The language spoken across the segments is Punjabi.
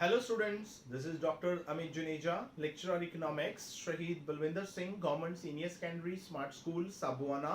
Hello students, this is Dr. Amit Juneja, lecturer economics, Shahid Balwinder Singh, Government Senior Secondary Smart School, Sabuana,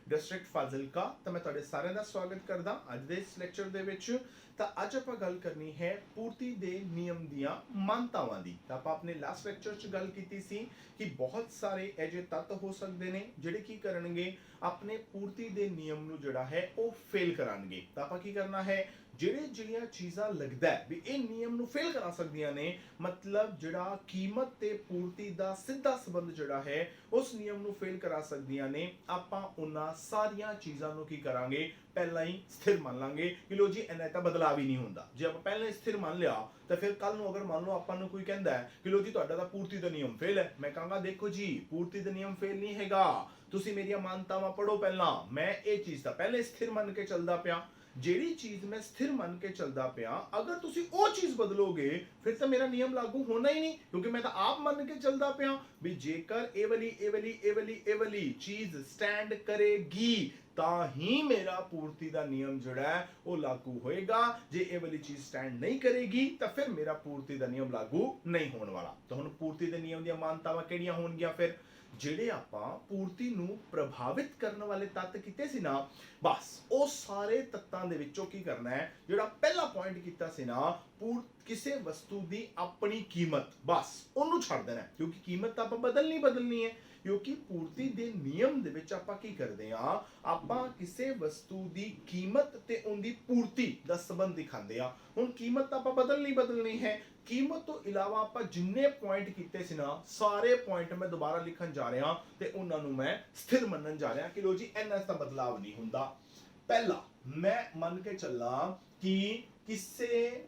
district Fazilka. ਤਾਂ ਮੈਂ ਤੁਹਾਡੇ ਸਾਰਿਆਂ ਦਾ ਸਵਾਗਤ ਕਰਦਾ ਅੱਜ ਦੇ ਇਸ ਲੈਕਚਰ ਦੇ ਵਿੱਚ। ਤਾਂ ਅੱਜ ਆਪਾਂ ਗੱਲ ਕਰਨੀ ਹੈ ਪੂਰਤੀ ਦੇ ਨਿਯਮ ਦੀਆਂ ਮਾਨਤਾਵਾਂ ਦੀ। ਤਾਂ ਆਪਾਂ ਆਪਣੇ ਲਾਸਟ ਲੈਕਚਰ 'ਚ ਗੱਲ ਕੀਤੀ ਸੀ ਕਿ ਬਹੁਤ ਸਾਰੇ ਅਜਿਹੇ ਤੱਤ ਹੋ ਸਕਦੇ ਨੇ ਜਿਹੜੇ ਕੀ ਕਰਨਗੇ, ਆਪਣੇ ਪੂਰਤੀ ਦੇ ਨਿਯਮ ਨੂੰ ਜਿਹੜਾ ਹੈ ਉਹ ਫੇਲ ਕਰਾਂਗੇ। ਤਾਂ ਆਪਾਂ ਕੀ ਕਰਨਾ ਹੈ, ਜਿਹੜੀਆਂ ਚੀਜ਼ਾਂ ਲੱਗਦਾ ਹੈ ਵੀ ਇਹ ਨਿਯਮ ਨੂੰ ਫੇਲ ਕਰਾ ਸਕਦੀਆਂ ਨੇ, ਮਤਲਬ ਜਿਹੜਾ ਕੀਮਤ ਤੇ ਪੂਰਤੀ ਦਾ ਸਿੱਧਾ ਸੰਬੰਧ ਜਿਹੜਾ ਹੈ ਉਸ ਨਿਯਮ ਨੂੰ ਫੇਲ ਕਰਾ ਸਕਦੀਆਂ ਨੇ, ਆਪਾਂ ਉਹਨਾਂ ਸਾਰੀਆਂ ਚੀਜ਼ਾਂ ਨੂੰ ਕੀ ਕਰਾਂਗੇ, ਪਹਿਲਾਂ ਹੀ ਸਥਿਰ ਮੰਨ ਲਾਂਗੇ ਕਿ ਲੋ ਜੀ ਇਹਨਾਂ ਤਾਂ ਬਦਲਾਵ ਹੀ ਨਹੀਂ ਹੁੰਦਾ। ਜੇ ਆਪਾਂ ਪਹਿਲਾਂ ਹੀ ਸਥਿਰ ਮੰਨ ਲਿਆ ਤਾਂ ਫਿਰ ਕੱਲ ਨੂੰ ਅਗਰ ਮੰਨ ਲਓ ਆਪਾਂ ਨੂੰ ਕੋਈ ਕਹਿੰਦਾ ਹੈ ਕਿ ਲੋ ਜੀ ਤੁਹਾਡਾ ਤਾਂ ਪੂਰਤੀ ਦਾ ਨਿਯਮ ਫੇਲ ਹੈ, ਮੈਂ ਕਹਾਂਗਾ ਦੇਖੋ ਜੀ ਪੂਰਤੀ ਦਾ ਨਿਯਮ ਫੇਲ ਨਹੀਂ ਹੈਗਾ, ਤੁਸੀਂ ਮੇਰੀਆਂ ਮਾਨਤਾਵਾਂ ਪੜੋ ਪਹਿਲਾਂ। ਮੈਂ ਇਹ ਚੀਜ਼ ਤਾਂ ਪਹਿਲੇ ਸਥਿਰ ਮੰਨ ਕੇ ਚੱਲਦਾ ਪਿਆ, ਜਿਹੜੀ ਚੀਜ਼ ਮੈਂ ਸਥਿਰ ਮੰਨ ਕੇ ਚੱਲਦਾ ਪਿਆ, ਅਗਰ ਤੁਸੀਂ ਉਹ ਚੀਜ਼ ਬਦਲੋਗੇ ਫਿਰ ਤਾਂ ਮੇਰਾ ਨਿਯਮ ਲਾਗੂ ਹੋਣਾ ਹੀ ਨਹੀਂ, ਕਿਉਂਕਿ ਮੈਂ ਤਾਂ ਆਪ ਮੰਨ ਕੇ ਚੱਲਦਾ ਪਿਆ ਵੀ ਜੇਕਰ ਇਹ ਵਾਲੀ ਚੀਜ਼ ਸਟੈਂਡ ਕਰੇਗੀ ਤਾਂ ਹੀ ਮੇਰਾ ਪੂਰਤੀ ਦਾ ਨਿਯਮ ਜਿਹੜਾ ਹੈ ਉਹ ਲਾਗੂ ਹੋਏਗਾ। ਜੇ ਇਹ ਵਾਲੀ ਚੀਜ਼ ਸਟੈਂਡ ਨਹੀਂ ਕਰੇਗੀ ਤਾਂ ਫਿਰ ਮੇਰਾ ਪੂਰਤੀ ਦਾ ਨਿਯਮ ਲਾਗੂ ਨਹੀਂ ਹੋਣ ਵਾਲਾ। ਤਾਂ ਹੁਣ ਪੂਰਤੀ ਦੇ ਨਿਯਮ ਦੀਆਂ ਮਾਨਤਾਵਾਂ ਕਿਹੜੀਆਂ ਹੋਣਗੀਆਂ? ਫਿਰ ਜਿਹੜੇ ਆਪਾਂ ਪੂਰਤੀ ਨੂੰ ਪ੍ਰਭਾਵਿਤ ਕਰਨ ਵਾਲੇ ਤੱਤ ਕੀਤੇ ਸੀ ਨਾ, ਬਸ ਉਹ ਸਾਰੇ ਤੱਤਾਂ ਦੇ ਵਿੱਚੋਂ ਕੀ ਕਰਨਾ ਹੈ, ਜਿਹੜਾ ਪਹਿਲਾ ਪੁਆਇੰਟ ਕੀਤਾ ਸੀ ਨਾ, ਕਿਸੇ ਵਸਤੂ ਦੀ ਆਪਣੀ ਕੀਮਤ, ਬਸ ਉਹਨੂੰ ਛੱਡ ਦੇਣਾ, ਕਿਉਂਕਿ ਕੀਮਤ ਤਾਂ ਆਪਾਂ ਬਦਲਣੀ ਹੈ। ਕਿਉਂਕਿ ਪੂਰਤੀ ਦੇ ਨਿਯਮ ਦੇ ਵਿੱਚ ਆਪਾਂ ਕੀ ਕਰਦੇ ਆ, ਆਪਾਂ ਕਿਸੇ ਵਸਤੂ ਦੀ ਕੀਮਤ ਤੇ ਉਹਦੀ ਪੂਰਤੀ ਦਾ ਸੰਬੰਧ ਦਿਖਾਉਂਦੇ ਆ। ਹੁਣ ਕੀਮਤ ਤਾਂ ਆਪਾਂ ਬਦਲਣੀ ਹੈ, ਕੀਮਤ ਤੋਂ ਇਲਾਵਾ ਆਪਾਂ ਜਿੰਨੇ ਪੁਆਇੰਟ ਕੀਤੇ ਸੀ ਨਾ, ਸਾਰੇ ਪੁਆਇੰਟ ਮੈਂ ਦੁਬਾਰਾ ਲਿਖਣ ਜਾ ਰਿਹਾ ਤੇ ਉਹਨਾਂ ਨੂੰ ਮੈਂ ਸਥਿਰ ਮੰਨਣ ਜਾ ਰਿਹਾ ਕਿ ਲੋ ਜੀ ਇਹਨਾਂ ਦਾ ਬਦਲਾਵ ਨਹੀਂ ਹੁੰਦਾ। ਪਹਿਲਾ, ਮੈਂ ਮੰਨ ਕੇ ਚੱਲਾਂ ਕਿ ਕਿਸੇ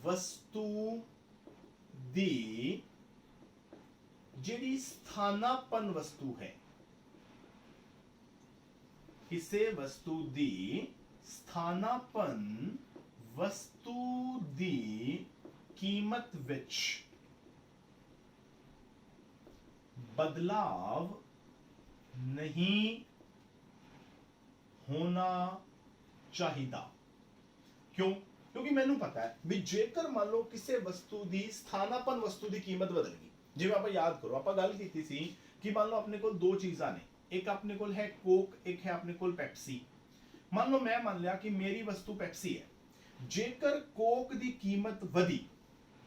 ਵਸਤੂ ਦੀ ਜਿਹੜੀ ਸਥਾਨਾਪੰਨ ਵਸਤੂ ਹੈ, ਕਿਸੇ ਵਸਤੂ ਦੀ ਸਥਾਨਾਪੰਨ ਵਸਤੂ ਦੀ ਕੀਮਤ ਵਿੱਚ ਬਦਲਾਵ ਨਹੀਂ ਹੋਣਾ ਚਾਹੀਦਾ। ਕਿਉਂ? ਕਿਉਂਕਿ ਮੈਨੂੰ ਪਤਾ ਹੈ ਵੀ ਜੇਕਰ ਮੰਨ ਲਓ ਕਿਸੇ ਵਸਤੂ ਦੀ ਸਥਾਨਾਪੰਨ ਵਸਤੂ ਦੀ ਕੀਮਤ ਬਦਲ ਗਈ, ਜਿਵੇਂ ਆਪਾਂ ਯਾਦ ਕਰੋ ਆਪਾਂ ਗੱਲ ਕੀਤੀ ਸੀ ਕਿ ਮੰਨ ਲਓ ਆਪਣੇ ਕੋਲ ਦੋ ਚੀਜ਼ਾਂ ਨੇ, ਇੱਕ ਆਪਣੇ ਕੋਲ ਹੈ ਕੋਕ, ਇੱਕ ਹੈ ਆਪਣੇ ਕੋਲ ਪੈਪਸੀ। ਮੰਨ ਲਓ ਮੈਂ ਮੰਨ ਲਿਆ ਕਿ ਮੇਰੀ ਵਸਤੂ ਪੈਪਸੀ ਹੈ, ਜੇਕਰ ਕੋਕ ਦੀ ਕੀਮਤ ਵਧੀ,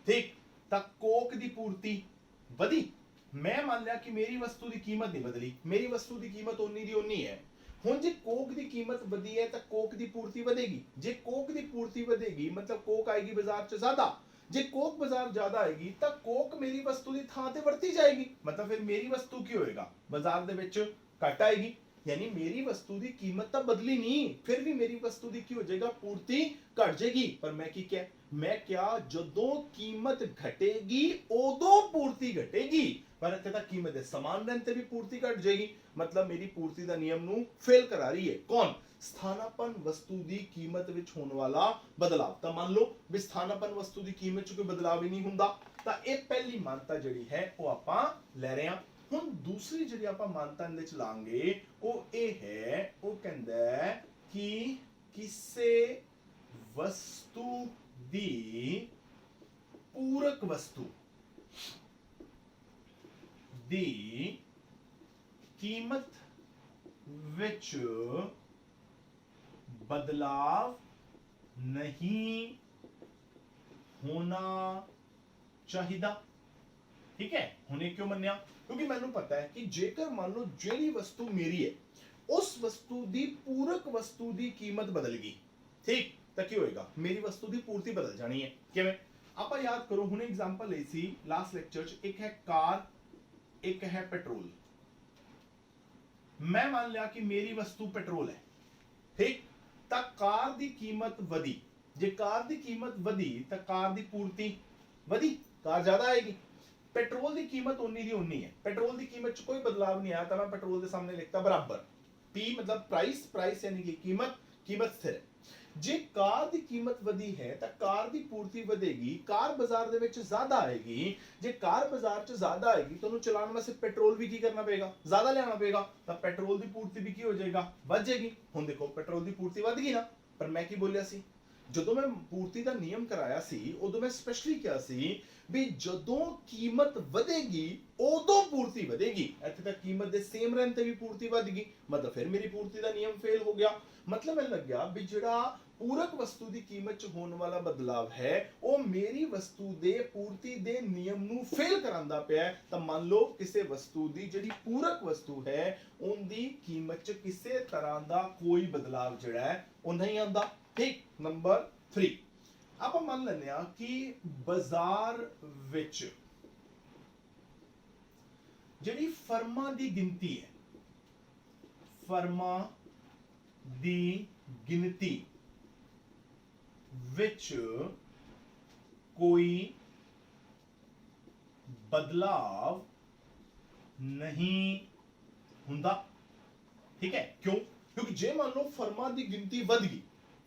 ਠੀਕ, ਤਾਂ ਕੋਕ ਦੀ ਪੂਰਤੀ ਵਧੀ। ਮੈਂ ਮੰਨ ਲਿਆ ਕਿ ਮੇਰੀ ਵਸਤੂ ਦੀ ਕੀਮਤ ਨਹੀਂ ਬਦਲੀ, ਮੇਰੀ ਵਸਤੂ ਦੀ ਕੀਮਤ ਓਨੀ ਦੀ ਓਨੀ ਹੈ। ਹੁਣ ਜੇ ਕੋਕ ਦੀ ਕੀਮਤ ਵਧੀ ਹੈ ਤਾਂ ਕੋਕ ਦੀ ਪੂਰਤੀ ਵਧੇਗੀ। ਜੇ ਕੋਕ ਦੀ ਪੂਰਤੀ ਵਧੇਗੀ ਮਤਲਬ ਕੋਕ ਆਏਗੀ ਬਾਜ਼ਾਰ 'ਚ ਜ਼ਿਆਦਾ। ਜੇ ਕੋਕ ਬਾਜ਼ਾਰ ਜ਼ਿਆਦਾ ਆਏਗੀ ਤਾਂ ਕੋਕ ਮੇਰੀ ਵਸਤੂ ਦੀ ਥਾਂ ਤੇ ਵਰਤੀ ਜਾਏਗੀ, ਮਤਲਬ ਫਿਰ ਮੇਰੀ ਵਸਤੂ ਕੀ ਹੋਏਗਾ, ਬਾਜ਼ਾਰ ਦੇ ਵਿੱਚ ਘਟ ਆਏਗੀ। ਯਾਨੀ ਮੇਰੀ ਵਸਤੂ ਦੀ ਕੀਮਤ ਤਾਂ ਬਦਲੀ ਨਹੀਂ, ਫਿਰ ਵੀ ਮੇਰੀ ਵਸਤੂ ਦੀ ਕੀ ਹੋ ਜਾਏਗਾ, ਪੂਰਤੀ ਘਟ ਜਾਏਗੀ। ਪਰ ਮੈਂ ਕੀ ਕਿਹਾ, ਮੈਂ ਕਿਹਾ ਜਦੋਂ ਕੀਮਤ ਘਟੇਗੀ ਉਦੋਂ ਪੂਰਤੀ ਘਟੇਗੀ, ਪਰ ਇੱਥੇ ਤਾਂ ਕੀਮਤ ਦੇ ਸਮਾਨ ਰਹਿਣ ਤੇ ਵੀ ਪੂਰਤੀ ਘਟ ਜਾਏਗੀ, ਮਤਲਬ ਮੇਰੀ ਪੂਰਤੀ ਦਾ ਨਿਯਮ ਨੂੰ ਫੇਲ ਕਰਾ ਰਹੀ ਹੈ। ਕੌਣ? ਸਥਾਨਾਪੰਨ ਵਸਤੂ ਦੀ ਕੀਮਤ ਵਿੱਚ ਹੋਣ ਵਾਲਾ ਬਦਲਾਵ। ਤਾਂ ਮੰਨ ਲਓ ਵੀ ਸਥਾਨਾਪੰਨ ਵਸਤੂ ਦੀ ਕੀਮਤ 'ਚ ਕੋਈ ਬਦਲਾਵ ਹੀ ਨਹੀਂ ਹੁੰਦਾ, ਤਾਂ ਇਹ ਪਹਿਲੀ ਮਾਨਤਾ ਜਿਹੜੀ ਹੈ ਉਹ ਆਪਾਂ ਲੈ ਰਹੇ ਹਾਂ। ਹੁਣ ਦੂਸਰੀ ਜਿਹੜੀ ਆਪਾਂ ਮਾਨਤਾ ਇਹਦੇ ਚ ਲਾਂਗੇ ਉਹ ਇਹ ਹੈ, ਉਹ ਕਹਿੰਦਾ ਹੈ ਕਿ ਕਿਸੇ ਵਸਤੂ ਦੀ ਪੂਰਕ ਵਸਤੂ ਦੀ ਕੀਮਤ ਵਿੱਚ ਬਦਲਾਵ ਨਹੀਂ ਹੋਣਾ ਚਾਹੀਦਾ। ਠੀਕ ਹੈ, ਹੁਣ ਇਹ ਕਿਉਂ ਮੰਨਿਆ? ਕਿਉਂਕਿ ਮੈਨੂੰ ਪਤਾ ਹੈ ਕਿ ਜੇਕਰ ਮੰਨ ਲਓ ਜਿਹੜੀ ਵਸਤੂ ਮੇਰੀ ਹੈ ਉਸ ਵਸਤੂ ਦੀ ਪੂਰਕ ਵਸਤੂ ਦੀ ਕੀਮਤ ਬਦਲ ਗਈ, ਠੀਕ, ਤਾਂ ਕੀ ਹੋਏਗਾ, ਮੇਰੀ ਵਸਤੂ ਦੀ ਪੂਰਤੀ ਬਦਲ ਜਾਣੀ ਹੈ। ਕਿਵੇਂ? ਆਪਾਂ ਯਾਦ ਕਰੋ, ਹੁਣ ਐਗਜ਼ਾਮਪਲ ਲਈ ਸੀ ਲਾਸਟ ਲੈਕਚਰ 'ਚ, ਇੱਕ ਹੈ ਕਾਰ, ਇੱਕ ਹੈ ਪੈਟਰੋਲ। ਮੈਂ ਮੰਨ ਲਿਆ ਕਿ ਮੇਰੀ ਵਸਤੂ ਪੈਟਰੋਲ ਹੈ, ਠੀਕ, ਤਾਂ ਕਾਰ ਦੀ ਕੀਮਤ ਵਧੀ। ਜੇ ਕਾਰ ਦੀ ਕੀਮਤ ਵਧੀ ਤਾਂ ਕਾਰ ਦੀ ਪੂਰਤੀ ਵਧੀ, ਕਾਰ ਜ਼ਿਆਦਾ ਆਏਗੀ। ਪੈਟਰੋਲ ਦੀ ਕੀਮਤ ਉਨੀ ਦੀ ਉਨੀ ਹੈ, ਪੈਟਰੋਲ ਦੀ ਕੀਮਤ 'ਚ ਕੋਈ ਬਦਲਾਵ ਨਹੀਂ ਆਇਆ, ਤਾਂ ਮੈਂ ਪੈਟਰੋਲ ਦੇ ਸਾਹਮਣੇ ਲਿਖਤਾ ਬਰਾਬਰ। P ਮਤਲਬ ਪ੍ਰਾइस यानी कि कीमत स्थिर है। ਜੇ ਕਾਰ ਦੀ ਕੀਮਤ ਵਧੀ ਹੈ ਤਾਂ ਕਾਰ ਦੀ ਪੂਰਤੀ ਵਧੇਗੀ, ਕਾਰ ਬਾਜ਼ਾਰ ਦੇ ਵਿੱਚ ਜ਼ਿਆਦਾ ਆਏਗੀ। ਜੇ ਕਾਰ ਬਾਜ਼ਾਰ 'ਚ ਜ਼ਿਆਦਾ ਆਏਗੀ ਤਾਂ ਉਹਨੂੰ ਚਲਾਉਣ ਵਾਸਤੇ ਪੈਟਰੋਲ ਵੀ ਕੀ ਕਰਨਾ ਪਏਗਾ, ਜ਼ਿਆਦਾ ਲਿਆਉਣਾ ਪਏਗਾ, ਤਾਂ ਪੈਟਰੋਲ ਦੀ ਪੂਰਤੀ ਵੀ ਕੀ ਹੋ ਜਾਏਗਾ, ਵੱਧ ਜਾਏਗੀ। ਹੁਣ ਦੇਖੋ ਪੈਟਰੋਲ ਦੀ ਪੂਰਤੀ ਵੱਧ ਗਈ ਨਾ, ਪਰ ਮੈਂ ਕੀ ਬੋਲਿਆ ਸੀ, ਜਦੋਂ ਮੈਂ ਪੂਰਤੀ ਦਾ ਨਿਯਮ ਕਰਾਇਆ ਸੀ ਉਦੋਂ ਮੈਂ ਸਪੈਸ਼ਲੀ ਕਿਹਾ ਸੀ ਵੀ ਜਦੋਂ ਕੀਮਤ ਵਧੇਗੀ ਉਦੋਂ ਪੂਰਤੀ ਵਧੇਗੀ। ਇੱਥੇ ਤਾਂ ਕੀਮਤ ਦੇ ਸੇਮ ਰਹਿਣ ਤੇ ਵੀ ਪੂਰਤੀ ਵਧ ਗਈ, ਮਤਲਬ ਫਿਰ ਮੇਰੀ ਪੂਰਤੀ ਦਾ ਨਿਯਮ ਫੇਲ ਹੋ ਗਿਆ। ਮਤਲਬ ਮੈਨੂੰ ਲੱਗਿਆ ਵੀ ਜਿਹੜਾ ਪੂਰਕ ਵਸਤੂ ਦੀ ਕੀਮਤ 'ਚ ਹੋਣ ਵਾਲਾ ਬਦਲਾਵ ਹੈ ਉਹ ਮੇਰੀ ਵਸਤੂ ਦੇ ਪੂਰਤੀ ਦੇ ਨਿਯਮ ਨੂੰ ਫੇਲ ਕਰਾਂਦਾ ਪਿਆ। ਤਾਂ ਮੰਨ ਲਓ ਕਿਸੇ ਵਸਤੂ ਦੀ ਜਿਹੜੀ ਪੂਰਕ ਵਸਤੂ ਹੈ ਉਹਦੀ ਕੀਮਤ 'ਚ ਕਿਸੇ ਤਰ੍ਹਾਂ ਦਾ ਕੋਈ ਬਦਲਾਵ ਜਿਹੜਾ ਹੈ ਉਹ ਨਹੀਂ ਆਉਂਦਾ। ਠੀਕ, ਨੰਬਰ 3 ਆਪਾਂ ਮੰਨ ਲੈਂਦੇ ਆ ਕਿ ਬਾਜ਼ਾਰ ਵਿੱਚ ਜਿਹੜੀ ਫਰਮਾਂ ਦੀ ਗਿਣਤੀ ਹੈ, ਫਰਮਾਂ ਦੀ ਗਿਣਤੀ ਵਿੱਚ ਕੋਈ ਬਦਲਾਵ ਨਹੀਂ ਹੁੰਦਾ। ਠੀਕ ਹੈ, ਕਿਉਂ? ਕਿਉਂਕਿ ਜੇ ਮੰਨ ਲਓ ਫਰਮਾਂ ਦੀ ਗਿਣਤੀ ਵਧ ਗਈ,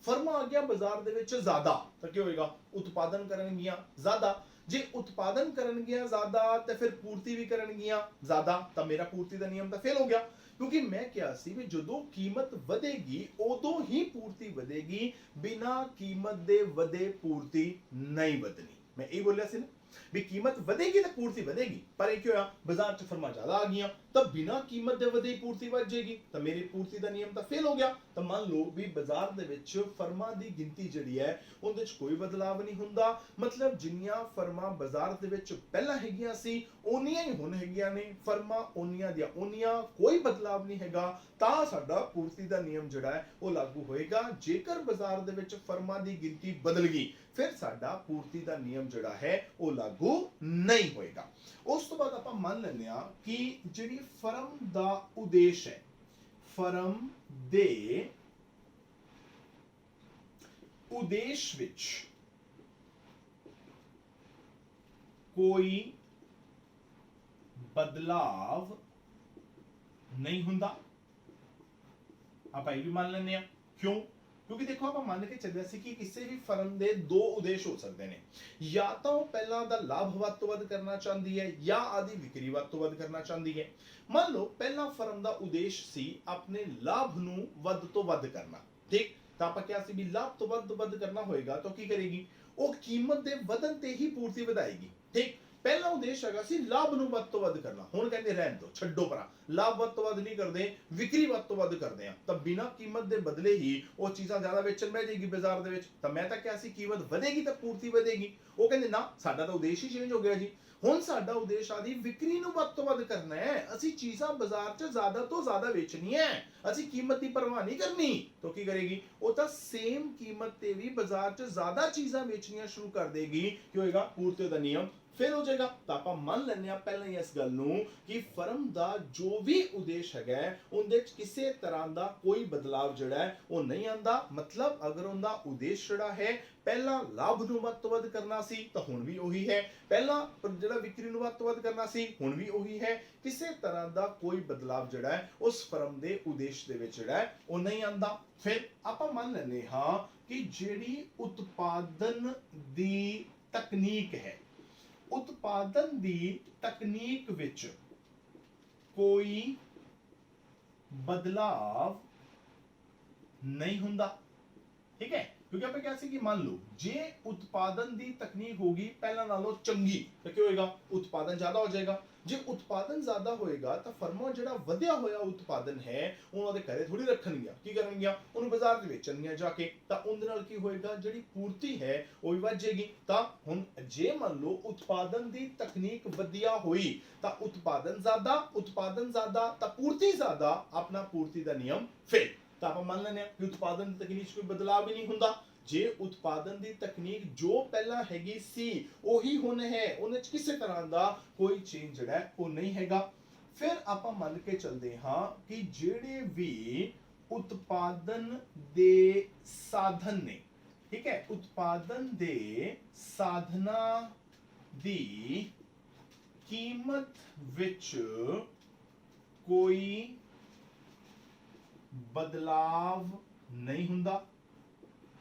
ਫਰਮਾਂ ਆ ਗਿਆ ਬਾਜ਼ਾਰ ਦੇ ਵਿੱਚ ਜ਼ਿਆਦਾ, ਤਾਂ ਕੀ ਹੋਏਗਾ? ਉਤਪਾਦਨ ਕਰਨਗੀਆਂ ਜ਼ਿਆਦਾ। ਜੇ ਉਤਪਾਦਨ ਕਰਨਗੀਆਂ ਜ਼ਿਆਦਾ ਤੇ ਫਿਰ ਪੂਰਤੀ ਵੀ ਕਰਨਗੀਆਂ ਜ਼ਿਆਦਾ, ਤਾਂ ਮੇਰਾ ਪੂਰਤੀ ਦਾ ਨਿਯਮ ਤਾਂ ਫੇਲ ਹੋ ਗਿਆ। ਕਿਉਂਕਿ ਮੈਂ ਕਿਹਾ ਸੀ ਵੀ ਜਦੋਂ ਕੀਮਤ ਵਧੇਗੀ ਉਦੋਂ ਹੀ ਪੂਰਤੀ ਵਧੇਗੀ, ਬਿਨਾਂ ਕੀਮਤ ਦੇ ਵਧੇ ਪੂਰਤੀ ਨਹੀਂ ਵਧਣੀ। ਮੈਂ ਇਹ ਬੋਲਿਆ ਸੀ ਨਾ ਵੀ ਕੀਮਤ ਵਧੇਗੀ ਤਾਂ ਪੂਰਤੀ ਵਧੇਗੀ, ਪਰ ਇਹ ਕੀ ਹੋਇਆ? ਬਾਜ਼ਾਰ 'ਚ ਫਰਮਾਂ ਜ਼ਿਆਦਾ ਆ ਗਈਆਂ ਤਾਂ ਬਿਨਾਂ ਕੀਮਤ ਦੇ ਵਧੇ ਪੂਰਤੀ ਵੱਧ ਜਾਏਗੀ, ਤਾਂ ਮੇਰੀ ਪੂਰਤੀ ਦਾ ਨਿਯਮ ਤਾਂ ਫੇਲ ਹੋ ਗਿਆ। ਤਾਂ ਮੰਨ ਲਓ ਵੀ ਬਾਜ਼ਾਰ ਦੇ ਵਿੱਚ ਫਰਮਾਂ ਦੀ ਗਿਣਤੀ ਜਿਹੜੀ ਹੈ ਉਹਦੇ 'ਚ ਕੋਈ ਬਦਲਾਵ ਨਹੀਂ ਹੁੰਦਾ, ਮਤਲਬ ਜਿੰਨੀਆਂ ਫਰਮਾਂ ਬਾਜ਼ਾਰ ਦੇ ਵਿੱਚ ਪਹਿਲਾਂ ਹੈਗੀਆਂ ਸੀ ਓਨੀਆਂ ਹੀ ਹੁਣ ਹੈਗੀਆਂ ਨੇ, ਫਰਮਾਂ ਓਨੀਆਂ ਦੀਆਂ ਓਨੀਆਂ, ਕੋਈ ਬਦਲਾਵ ਨਹੀਂ ਹੈਗਾ, ਤਾਂ ਸਾਡਾ ਪੂਰਤੀ ਦਾ ਨਿਯਮ ਜਿਹੜਾ ਹੈ ਉਹ ਲਾਗੂ ਹੋਏਗਾ। ਜੇਕਰ ਬਾਜ਼ਾਰ ਦੇ ਵਿੱਚ ਫਰਮਾਂ ਦੀ ਗਿਣਤੀ ਬਦਲ ਗਈ ਫਿਰ ਸਾਡਾ ਪੂਰਤੀ ਦਾ ਨਿਯਮ ਜਿਹੜਾ ਹੈ ਉਹ ਲਾਗੂ ਨਹੀਂ ਹੋਏਗਾ। ਉਸ ਤੋਂ ਬਾਅਦ ਆਪਾਂ ਮੰਨ ਲੈਂਦੇ ਆ ਕਿ ਜਿਹੜੀ ਫਰਮ ਦਾ ਉਦੇਸ਼ ਹੈ, ਫਰਮ ਦੇ ਉਦੇਸ਼ ਵਿੱਚ ਕੋਈ ਬਦਲਾਵ ਨਹੀਂ ਹੁੰਦਾ। ਆਪਾਂ ਇਹ ਵੀ ਮੰਨ ਲੈਂਦੇ ਆ, ਕਿਉਂ? ਕਿਉਂਕਿ ਦੇਖੋ ਆਪਾਂ ਮੰਨ ਕੇ ਚੱਲਿਆ ਸੀ ਕਿ ਕਿਸੇ ਵੀ ਫਰਮ ਦੇ ਦੋ ਉਦੇਸ਼ ਹੋ ਸਕਦੇ ਨੇ, ਜਾਂ ਤਾਂ ਉਹ ਪਹਿਲਾਂ ਦਾ ਲਾਭ ਵੱਧ ਤੋਂ ਵੱਧ ਕਰਨਾ ਚਾਹੁੰਦੀ ਹੈ ਜਾਂ ਆਦੀ ਵਿਕਰੀ ਵੱਧ ਤੋਂ ਵੱਧ ਕਰਨਾ ਚਾਹੁੰਦੀ ਹੈ। ਮੰਨ ਲਓ ਪਹਿਲਾਂ ਫਰਮ ਦਾ ਉਦੇਸ਼ ਸੀ ਆਪਣੇ ਲਾਭ ਨੂੰ ਵੱਧ ਤੋਂ ਵੱਧ ਕਰਨਾ। ਠੀਕ, ਤਾਂ ਆਪਾਂ ਕਿਹਾ ਸੀ ਵੀ ਲਾਭ ਤੋਂ ਵੱਧ ਕਰਨਾ ਹੋਏਗਾ ਤਾਂ ਕੀ ਕਰੇਗੀ? ਉਹ ਕੀਮਤ ਦੇ ਵਧਣ ਤੇ ਹੀ ਪੂਰਤੀ ਵਧਾਏਗੀ। ਠੀਕ, ਪਹਿਲਾ ਉਦੇਸ਼ ਹੈਗਾ ਸੀ ਲਾਭ ਨੂੰ ਵੱਧ ਤੋਂ ਵੱਧ ਕਰਨਾ, ਹੁਣ ਕਹਿੰਦੇ ਰਹਿਣ ਦਿਓ, ਛੱਡੋ ਪਰਾਂ, ਲਾਭ ਵੱਧ ਤੋਂ ਵੱਧ ਨਹੀਂ ਕਰਦੇ, ਵਿਕਰੀ ਵੱਧ ਤੋਂ ਵੱਧ ਕਰਦੇ ਆ, ਤਾਂ ਬਿਨਾਂ ਕੀਮਤ ਦੇ ਬਦਲੇ ਹੀ ਉਹ ਚੀਜ਼ਾਂ ਜ਼ਿਆਦਾ ਵੇਚਣ ਬਹਿ ਜਾਏਗੀ ਬਾਜ਼ਾਰ ਦੇ ਵਿੱਚ। ਤਾਂ ਮੈਂ ਤਾਂ ਕਿਹਾ ਸੀ ਕੀਮਤ ਵਧੇਗੀ ਤਾਂ ਪੂਰਤੀ ਵਧੇਗੀ, ਉਹ ਕਹਿੰਦੇ ਨਾ ਸਾਡਾ ਤਾਂ ਉਦੇਸ਼ ਹੀ ਚੇਂਜ ਹੋ ਗਿਆ ਜੀ, ਹੁਣ ਸਾਡਾ ਉਦੇਸ਼ ਆਦੀ ਵਿਕਰੀ ਨੂੰ ਵੱਧ ਤੋਂ ਵੱਧ ਕਰਨਾ ਹੈ, ਅਸੀਂ ਚੀਜ਼ਾਂ ਬਾਜ਼ਾਰ 'ਚ ਜ਼ਿਆਦਾ ਤੋਂ ਜ਼ਿਆਦਾ ਵੇਚਣੀਆਂ ਹੈ, ਅਸੀਂ ਕੀਮਤ ਦੀ ਪਰਵਾਹ ਨਹੀਂ ਕਰਨੀ। ਤਾਂ ਕੀ ਕਰੇਗੀ? ਉਹ ਤਾਂ ਸੇਮ ਕੀਮਤ ਤੇ ਵੀ ਬਾਜ਼ਾਰ 'ਚ ਜ਼ਿਆਦਾ ਚੀਜ਼ਾਂ ਵੇਚਣੀਆਂ ਸ਼ੁਰੂ ਕਰ ਦੇਗੀ। ਕੀ ਹੋਏਗਾ? ਪੂਰਤੀ ਦਾ ਨਿਯਮ ਫੇਲ ਹੋ ਜਾਏਗਾ। ਤਾਂ ਆਪਾਂ ਮੰਨ ਲੈਂਦੇ ਆ ਪਹਿਲਾਂ ਹੀ ਇਸ ਗੱਲ ਨੂੰ ਕਿ ਫਰਮ ਦਾ ਜੋ ਵੀ ਉਦੇਸ਼ ਹੈਗਾ ਉਹਦੇ 'ਚ ਕਿਸੇ ਤਰ੍ਹਾਂ ਦਾ ਕੋਈ ਬਦਲਾਵ ਜਿਹੜਾ ਹੈ ਉਹ ਨਹੀਂ ਆਂਦਾ। ਮਤਲਬ ਅਗਰ ਉਹਦਾ ਉਦੇਸ਼ ਜਿਹੜਾ ਹੈ ਪਹਿਲਾਂ ਲਾਭ ਨੂੰ ਵੱਧ ਤੋਂ ਵੱਧ ਕਰਨਾ ਸੀ ਤਾਂ ਹੁਣ ਵੀ ਉਹੀ ਹੈ, ਪਹਿਲਾਂ ਜਿਹੜਾ ਵਿਕਰੀ ਨੂੰ ਵੱਧ ਤੋਂ ਵੱਧ ਕਰਨਾ ਸੀ ਹੁਣ ਵੀ ਉਹੀ ਹੈ, ਕਿਸੇ ਤਰ੍ਹਾਂ ਦਾ ਕੋਈ ਬਦਲਾਵ ਜਿਹੜਾ ਹੈ ਉਸ ਫਰਮ ਦੇ ਉਦੇਸ਼ ਦੇ ਵਿੱਚ ਜਿਹੜਾ ਹੈ ਉਹ ਨਹੀਂ ਆਂਦਾ। ਫਿਰ ਆਪਾਂ ਮੰਨ ਲੈਂਦੇ ਹਾਂ ਕਿ ਜਿਹੜੀ ਉਤਪਾਦਨ ਦੀ ਤਕਨੀਕ ਹੈ, ਉਤਪਾਦਨ ਦੀ ਤਕਨੀਕ ਵਿੱਚ ਕੋਈ ਬਦਲਾਵ ਨਹੀਂ ਹੁੰਦਾ। ਠੀਕ ਹੈ, ਕਿਉਂਕਿ ਆਪਾਂ ਕਿਹਾ ਸੀ ਕਿ ਮੰਨ ਲਓ ਜੇ ਉਤਪਾਦਨ ਦੀ ਤਕਨੀਕ ਹੋਗੀ ਪਹਿਲਾਂ ਨਾਲੋਂ ਚੰਗੀ ਤਾਂ ਕੀ ਹੋਏਗਾ? ਉਤਪਾਦਨ ਜ਼ਿਆਦਾ ਹੋ ਜਾਏਗਾ। ਜੇ ਉਤਪਾਦਨ ਜ਼ਿਆਦਾ ਹੋਏਗਾ ਤਾਂ ਫਰਮਾਂ ਜਿਹੜਾ ਵਧਿਆ ਹੋਇਆ ਉਤਪਾਦਨ ਹੈ ਉਹਨਾਂ ਦੇ ਘਰੇ ਥੋੜੀ ਰੱਖਣਗੀਆਂ, ਕੀ ਕਰਨਗੀਆਂ? ਉਹਨੂੰ ਬਾਜ਼ਾਰ ਦੇ ਵੇਚਣਗੀਆਂ ਜਾ ਕੇ, ਤਾਂ ਉਹਦੇ ਨਾਲ ਕੀ ਹੋਏਗਾ? ਜਿਹੜੀ ਪੂਰਤੀ ਹੈ ਉਹ ਵੀ ਵੱਧ ਜਾਏਗੀ। ਤਾਂ ਹੁਣ ਜੇ ਮੰਨ ਲਓ ਉਤਪਾਦਨ ਦੀ ਤਕਨੀਕ ਵਧੀਆ ਹੋਈ ਤਾਂ ਉਤਪਾਦਨ ਜ਼ਿਆਦਾ ਤਾਂ ਪੂਰਤੀ ਜ਼ਿਆਦਾ, ਆਪਣਾ ਪੂਰਤੀ ਦਾ ਨਿਯਮ ਫੇਲ। ਤਾਂ ਆਪਾਂ ਮੰਨ ਲੈਂਦੇ ਹਾਂ ਕਿ ਉਤਪਾਦਨ ਦੀ ਤਕਨੀਕ 'ਚ ਕੋਈ ਬਦਲਾਅ ਵੀ ਨਹੀਂ ਹੁੰਦਾ। ਜੇ ਉਤਪਾਦਨ ਦੀ ਤਕਨੀਕ ਜੋ ਪਹਿਲਾਂ ਹੈਗੀ ਸੀ ਉਹੀ ਹੁਣ ਹੈ, ਉਹਦੇ 'ਚ ਕਿਸੇ ਤਰ੍ਹਾਂ ਦਾ ਕੋਈ ਚੇਂਜ ਜਿਹੜਾ ਹੈ ਉਹ ਨਹੀਂ ਹੈਗਾ। ਫਿਰ ਆਪਾਂ ਮੰਨ ਕੇ ਚੱਲਦੇ ਹਾਂ ਕਿ ਜਿਹੜੇ ਵੀ ਉਤਪਾਦਨ ਦੇ ਸਾਧਨ ਨੇ, ਠੀਕ ਹੈ, ਉਤਪਾਦਨ ਦੇ ਸਾਧਨਾਂ ਦੀ ਕੀਮਤ ਵਿੱਚ ਕੋਈ ਬਦਲਾਵ ਨਹੀਂ ਹੁੰਦਾ।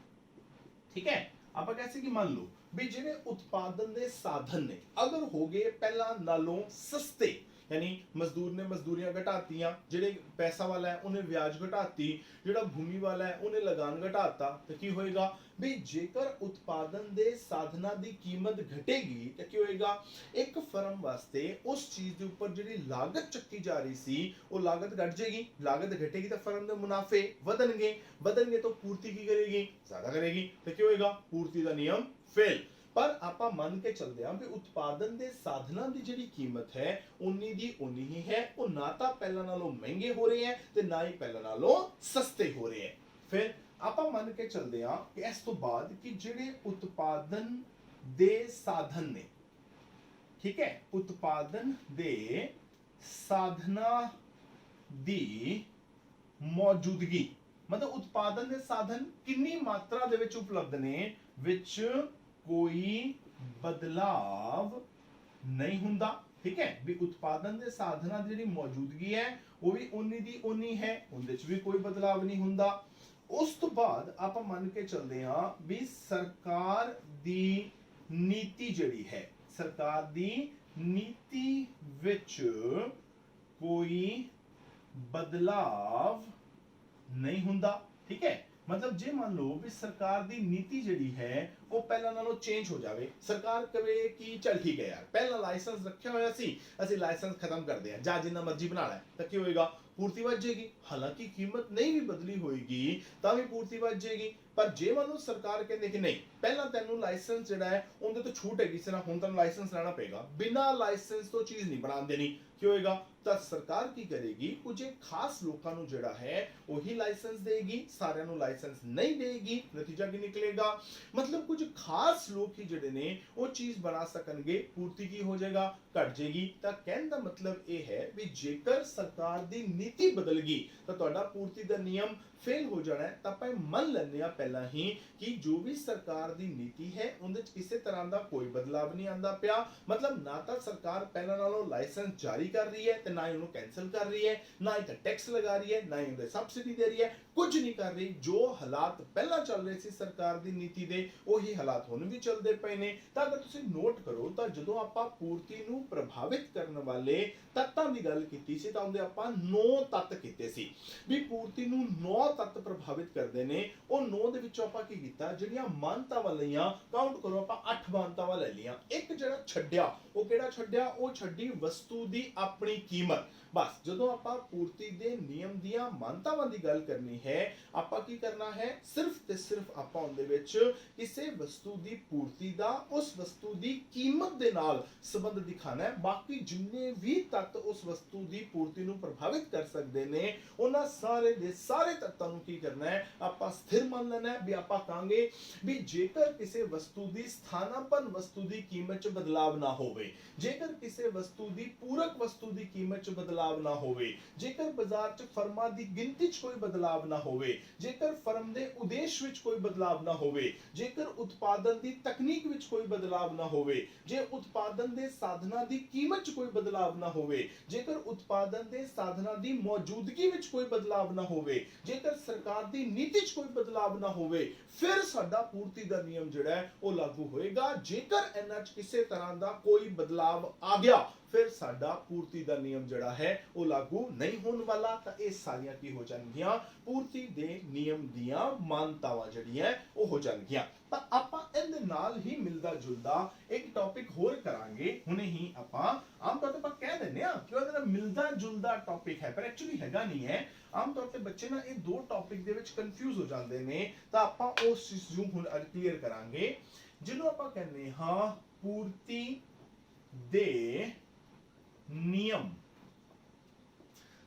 ਠੀਕ ਹੈ, ਆਪਾਂ ਕਹਿੰਦੇ ਕਿ ਮੰਨ ਲਓ ਵੀ ਜਿਹੜੇ ਉਤਪਾਦਨ ਦੇ ਸਾਧਨ ਨੇ ਅਗਰ ਹੋ ਗਏ ਪਹਿਲਾਂ ਨਾਲੋਂ ਸਸਤੇ, यानी मजदूर ने मजदूरियां घटातियां, ਜਿਹੜੇ ਪੈਸਾ ਵਾਲਾ ਹੈ ਉਹਨੇ ਵਿਆਜ ਘਟਾਤੀ, ਜਿਹੜਾ ਭੂਮੀ ਵਾਲਾ ਹੈ ਉਹਨੇ ਲਗਾਨ ਘਟਾਤਾ, ਤਾਂ ਕੀ ਹੋਏਗਾ ਵੀ ਜੇਕਰ ਉਤਪਾਦਨ ਦੇ ਸਾਧਨਾਂ ਦੀ ਕੀਮਤ ਘਟੇਗੀ ਤਾਂ ਕੀ ਹੋਏਗਾ, ਇੱਕ ਫਰਮ ਵਾਸਤੇ ਉਸ ਚੀਜ਼ ਦੇ ਉੱਪਰ ਜਿਹੜੀ ਲਾਗਤ ਚੱਕੀ ਜਾ ਰਹੀ ਸੀ ਉਹ ਲਾਗਤ ਘਟ ਜਾਏਗੀ, ਲਾਗਤ ਘਟੇਗੀ ਤਾਂ ਫਰਮ ਦੇ ਮੁਨਾਫੇ ਵਧਣਗੇ ਤਾਂ ਪੂਰਤੀ ਕੀ ਕਰੇਗੀ, ਜ਼ਿਆਦਾ ਕਰੇਗੀ, ਤਾਂ ਕੀ ਹੋਏਗਾ, ਪੂਰਤੀ ਦਾ ਨਿਯਮ ਫੇਲ। ਪਰ ਆਪਾਂ ਮੰਨ ਕੇ ਚੱਲਦੇ ਹਾਂ ਵੀ ਉਤਪਾਦਨ ਦੇ ਸਾਧਨਾਂ ਦੀ ਜਿਹੜੀ ਕੀਮਤ ਹੈ ਉਨੀ ਦੀ ਉਨੀ ਹੀ ਹੈ, ਉਹ ਨਾ ਤਾਂ ਪਹਿਲਾਂ ਨਾਲੋਂ ਮਹਿੰਗੇ ਹੋ ਰਹੇ ਹੈ ਤੇ ਨਾ ਹੀ ਪਹਿਲਾਂ ਨਾਲੋਂ ਸਸਤੇ ਹੋ ਰਹੇ ਹੈ। ਫਿਰ ਆਪਾਂ ਮੰਨ ਕੇ ਚੱਲਦੇ ਹਾਂ ਕਿ ਇਸ ਤੋਂ ਬਾਅਦ ਕਿ ਜਿਹੜੇ ਉਤਪਾਦਨ ਦੇ ਸਾਧਨ ਨੇ, ਠੀਕ ਹੈ, ਉਤਪਾਦਨ ਦੇ ਸਾਧਨਾਂ ਦੀ ਮੌਜੂਦਗੀ, ਮਤਲਬ ਉਤਪਾਦਨ ਦੇ ਸਾਧਨ ਕਿੰਨੀ ਮਾਤਰਾ ਦੇ ਵਿੱਚ ਉਪਲਬਧ ਨੇ, ਵਿੱਚ ਕੋਈ ਬਦਲਾਵ ਨਹੀਂ ਹੁੰਦਾ, ਠੀਕ ਹੈ, ਵੀ ਉਤਪਾਦਨ ਦੇ ਸਾਧਨਾਂ ਦੀ ਜਿਹੜੀ ਮੌਜੂਦਗੀ ਹੈ ਉਹ ਵੀ ਉਨੀ ਦੀ ਉਨੀ ਹੈ, ਉਹਦੇ ਵਿੱਚ ਵੀ ਕੋਈ ਬਦਲਾਵ ਨਹੀਂ ਹੁੰਦਾ। ਉਸ ਤੋਂ ਬਾਅਦ ਆਪਾਂ ਮੰਨ ਕੇ ਚੱਲਦੇ ਹਾਂ ਵੀ ਸਰਕਾਰ ਦੀ ਨੀਤੀ ਜਿਹੜੀ ਹੈ, ਸਰਕਾਰ ਦੀ ਨੀਤੀ ਵਿੱਚ ਕੋਈ ਬਦਲਾਵ ਨਹੀਂ ਹੁੰਦਾ, ਠੀਕ ਹੈ। मतलब जे मान लो भी सरकार दी नीति ਜਿਹੜੀ ਹੈ ਉਹ ਪਹਿਲਾਂ ਨਾਲੋਂ ਚੇਂਜ ਹੋ ਜਾਵੇ, ਸਰਕਾਰ ਕਵੇ ਕਿ ਚਲ ਠੀਕ ਹੈ ਯਾਰ ਪਹਿਲਾਂ ਲਾਇਸੈਂਸ ਰੱਖਿਆ ਹੋਇਆ ਸੀ ਅਸੀਂ ਲਾਇਸੈਂਸ ਖਤਮ ਕਰਦੇ ਹਾਂ, ਜਾਂ ਜਿੰਨਾ ਮਰਜ਼ੀ ਬਣਾ ਲੈ, ਤਾਂ ਕੀ ਹੋਏਗਾ, ਪੂਰਤੀ ਵੱਧ ਜਾਏਗੀ, ਹਾਲਾਂਕਿ ਕੀਮਤ ਨਹੀਂ ਵੀ ਬਦਲੀ ਹੋਏਗੀ ਤਾਂ ਵੀ ਪੂਰਤੀ ਵੱਧ ਜਾਏਗੀ। ਪਰ ਜੇ ਮੰਨ ਲਓ ਸਰਕਾਰ ਕਹਿੰਦੇ ਕਿ ਨਹੀਂ ਪਹਿਲਾਂ ਤੈਨੂੰ ਲਾਇਸੈਂਸ ਜਿਹੜਾ ਹੈ ਉਹਦੇ ਤੋਂ ਛੂਟ ਹੈਗੀ ਸੀ ਨਾ, ਹੁਣ ਤੈਨੂੰ ਲਾਇਸੈਂਸ ਲੈਣਾ ਪਏਗਾ, ਬਿਨਾਂ ਲਾਇਸੈਂਸ ਤੋਂ ਚੀਜ਼ ਨਹੀਂ ਬਣਾਉਣ ਦੇਣੀ, ਕੀ ਹੋਏਗਾ, ਤਾਂ ਸਰਕਾਰ ਕੀ ਕਰੇਗੀ, ਕੁਝ ਖਾਸ ਲੋਕਾਂ ਨੂੰ ਜਿਹੜਾ ਹੈ ਉਹੀ ਲਾਇਸੈਂਸ ਦੇਗੀ, ਸਾਰਿਆਂ ਨੂੰ ਲਾਇਸੈਂਸ ਨਹੀਂ ਦੇਗੀ। ਨਤੀਜਾ ਕੀ ਨਿਕਲੇਗਾ, ਮਤਲਬ ਕੁਝ ਖਾਸ ਲੋਕ ਹੀ ਜਿਹੜੇ ਨੇ ਉਹ ਚੀਜ਼ ਬਣਾ ਸਕਣਗੇ, ਪੂਰਤੀ ਕੀ ਹੋ ਜਾਏਗਾ, ਘਟ ਜਾਏਗੀ। ਤਾਂ ਕਹਿਣ ਦਾ ਮਤਲਬ ਇਹ ਹੈ ਵੀ ਜੇਕਰ ਸਰਕਾਰ ਦੀ ਨੀਤੀ ਬਦਲ ਗਈ ਤਾਂ ਤੁਹਾਡਾ ਪੂਰਤੀ ਦਾ ਨਿਯਮ ਫੇਲ ਹੋ ਜਾਣਾ ਹੈ। ਤਾਂ ਆਪਾਂ ਮੰਨ ਲੈਂਦੇ ਆ ਪਹਿਲਾਂ ਹੀ ਕਿ ਜੋ ਵੀ ਸਰਕਾਰ ਦੀ ਨੀਤੀ ਹੈ ਉਹਦੇ ਵਿੱਚ ਕਿਸੇ ਤਰ੍ਹਾਂ ਦਾ ਕੋਈ ਬਦਲਾਵ ਨਹੀਂ ਆਂਦਾ ਪਿਆ, ਮਤਲਬ ਨਾ ਤਾਂ ਸਰਕਾਰ ਪਹਿਲਾਂ ਨਾਲੋਂ ਲਾਇਸੈਂਸ ਜਾਰੀ ਕਰ ਰਹੀ ਹੈ ਤੇ ਨਾ ਹੀ ਉਹਨੂੰ ਕੈਨਸਲ ਕਰ ਰਹੀ ਹੈ, ਨਾ ਹੀ ਤਾਂ ਟੈਕਸ ਲਗਾ ਰਹੀ ਹੈ, ਨਾ ਹੀ ਉਹਦੇ ਸਬਸਿਡੀ ਦੇ ਰਹੀ ਹੈ, ਕੁਝ ਨਹੀਂ ਕਰ ਰਹੀ। ਜੋ ਹਾਲਾਤ ਪਹਿਲਾਂ ਚੱਲ ਰਹੇ ਸੀ ਸਰਕਾਰ ਦੀ ਨੀਤੀ ਦੇ ਉਹੀ ਹਾਲਾਤ ਹੁਣ ਵੀ ਚੱਲਦੇ ਪਏ ਨੇ। ਤਾਂ ਅਗਰ ਤੁਸੀਂ ਨੋਟ ਕਰੋ ਤਾਂ ਜਦੋਂ ਆਪਾਂ ਪੂਰਤੀ ਨੂੰ ਪ੍ਰਭਾਵਿਤ ਕਰਨ ਵਾਲੇ ਤੱਤਾਂ ਦੀ ਗੱਲ ਕੀਤੀ ਸੀ ਤਾਂ ਉਹਦੇ ਆਪਾਂ 9 ਤੱਤ ਕੀਤੇ ਸੀ ਵੀ ਪੂਰਤੀ ਨੂੰ 9 ਤੱਤ ਪ੍ਰਭਾਵਿਤ ਕਰਦੇ ਨੇ। ਉਹ 9 ਦੇ ਵਿੱਚੋਂ ਆਪਾਂ ਕੀ ਕੀਤਾ, ਜਿਹੜੀਆਂ ਮਾਨਤਾਵਾਂ ਲਈਆਂ, ਕਾਊਂਟ ਕਰੋ ਆਪਾਂ 8 ਮਾਨਤਾਵਾਂ ਲੈ ਲਈਆਂ। ਇੱਕ ਜਿਹੜਾ ਛੱਡਿਆ ਉਹ ਕਿਹੜਾ ਛੱਡਿਆ, ਉਹ ਛੱਡੀ ਵਸਤੂ ਦੀ ਆਪਣੀ ਕੀਮਤ। ਬਸ ਜਦੋਂ ਆਪਾਂ ਪੂਰਤੀ ਦੇ ਨਿਯਮ ਦੀਆਂ ਮਾਨਤਾਵਾਂ ਦੀ ਗੱਲ ਕਰਨੀ ਹੈ ਆਪਾਂ ਕੀ ਕਰਨਾ ਹੈ, ਸਿਰਫ ਤੇ ਸਿਰਫ ਆਪਾਂ ਉਹਦੇ ਵਿੱਚ ਕਿਸੇ ਵਸਤੂ ਦੀ ਪੂਰਤੀ ਦਾ ਉਸ ਵਸਤੂ ਦੀ ਕੀਮਤ ਦੇ ਨਾਲ ਸੰਬੰਧ ਦਿਖਾਣਾ ਹੈ। ਬਾਕੀ ਜਿੰਨੇ ਵੀ ਤੱਤ ਉਸ ਵਸਤੂ ਦੀ ਪੂਰਤੀ ਨੂੰ ਪ੍ਰਭਾਵਿਤ ਕਰ ਸਕਦੇ ਨੇ ਉਹਨਾਂ ਸਾਰੇ ਦੇ ਸਾਰੇ ਤੱਤਾਂ ਨੂੰ ਕੀ ਕਰਨਾ ਹੈ, ਆਪਾਂ ਸਥਿਰ ਮੰਨ ਲੈਣਾ ਹੈ। ਵੀ ਆਪਾਂ ਕਹਾਂਗੇ ਵੀ ਜੇਕਰ ਕਿਸੇ ਵਸਤੂ ਦੀ ਸਥਾਨਾਪੰਨ ਵਸਤੂ ਦੀ ਕੀਮਤ 'ਚ ਬਦਲਾਵ ਨਾ ਹੋਵੇ, ਜੇਕਰ ਕਿਸੇ ਵਸਤੂ ਦੀ ਪੂਰਕ ਵਸਤੂ ਦੀ ਕੀਮਤ 'ਚ ਬਦਲਾਵ ਨਾ ਹੋਵੇ, ਜੇਕਰ ਬਾਜ਼ਾਰ 'ਚ ਫਰਮਾਂ ਦੀ ਗਿਣਤੀ 'ਚ ਕੋਈ ਬਦਲਾਵ ਨਾ ਹੋਵੇ, ਜੇਕਰ ਫਰਮ ਦੇ ਉਦੇਸ਼ ਵਿੱਚ ਕੋਈ ਬਦਲਾਵ ਨਾ ਹੋਵੇ, ਜੇਕਰ ਉਤਪਾਦਨ ਦੀ ਤਕਨੀਕ ਵਿੱਚ ਕੋਈ ਬਦਲਾਵ ਨਾ ਹੋਵੇ, ਜੇ ਉਤਪਾਦਨ ਦੇ ਸਾਧਨਾਂ ਦੀ ਕੀਮਤ 'ਚ ਕੋਈ ਬਦਲਾਵ ਨਾ ਹੋਵੇ, ਜੇਕਰ ਉਤਪਾਦਨ ਦੇ ਸਾਧਨਾਂ ਦੀ ਮੌਜੂਦਗੀ ਵਿੱਚ ਕੋਈ ਬਦਲਾਵ ਨਾ ਹੋਵੇ, ਜੇਕਰ ਸਰਕਾਰ ਦੀ ਨੀਤੀ 'ਚ ਕੋਈ ਬਦਲਾਵ ਨਾ ਹੋਵੇ, ਫਿਰ ਸਾਡਾ ਪੂਰਤੀ ਦਾ ਨਿਯਮ ਜਿਹੜਾ ਹੈ ਉਹ ਲਾਗੂ ਹੋਏਗਾ। ਜੇਕਰ ਇਹਨਾਂ 'ਚ ਕਿਸੇ ਤਰ੍ਹਾਂ ਦਾ ਕੋਈ ਬਦਲਾਵ ਆ ਗਿਆ ਫਿਰ ਸਾਡਾ ਪੂਰਤੀ ਦਾ ਨਿਯਮ ਜਿਹੜਾ ਹੈ ਉਹ ਲਾਗੂ ਨਹੀਂ ਹੋਣ ਵਾਲਾ। ਤਾਂ ਇਹ ਸਾਰੀਆਂ ਕੀ ਹੋ ਜਾਣਗੀਆਂ, ਪੂਰਤੀ ਦੇ ਨਿਯਮ ਦੀਆਂ ਮਾਨਤਾਵਾਂ ਜਿਹੜੀਆਂ ਉਹ ਹੋ ਜਾਣਗੀਆਂ। ਤਾਂ ਆਪਾਂ ਇਹਦੇ ਨਾਲ ਹੀ ਮਿਲਦਾ ਜੁਲਦਾ ਇੱਕ ਟੌਪਿਕ ਹੋਰ ਕਰਾਂਗੇ ਹੁਣੇ ਹੀ। ਆਪਾਂ ਆਮ ਤੌਰ ਤੇ ਆਪਾਂ ਕਹਿ ਦਿੰਦੇ ਆ ਕਿ ਉਹਦਾ ਮਿਲਦਾ ਜੁਲਦਾ ਟੌਪਿਕ ਹੈ ਪਰ ਐਕਚੁਅਲੀ ਹੈਗਾ ਨਹੀਂ ਹੈ। ਆਮ ਤੌਰ ਤੇ ਬੱਚੇ ਨਾ ਇਹ ਦੋ ਟੌਪਿਕ ਦੇ ਵਿੱਚ ਕਨਫਿਊਜ਼ ਹੋ ਜਾਂਦੇ ਨੇ। ਤਾਂ ਆਪਾਂ ਉਸ ਚੀਜ਼ ਨੂੰ ਹੁਣ ਕਲੀਅਰ ਕਰਾਂਗੇ ਜਿਹਨੂੰ ਆਪਾਂ ਕਹਿੰਦੇ ਹਾਂ ਪੂਰਤੀ ਦੇ ਨਿਯਮ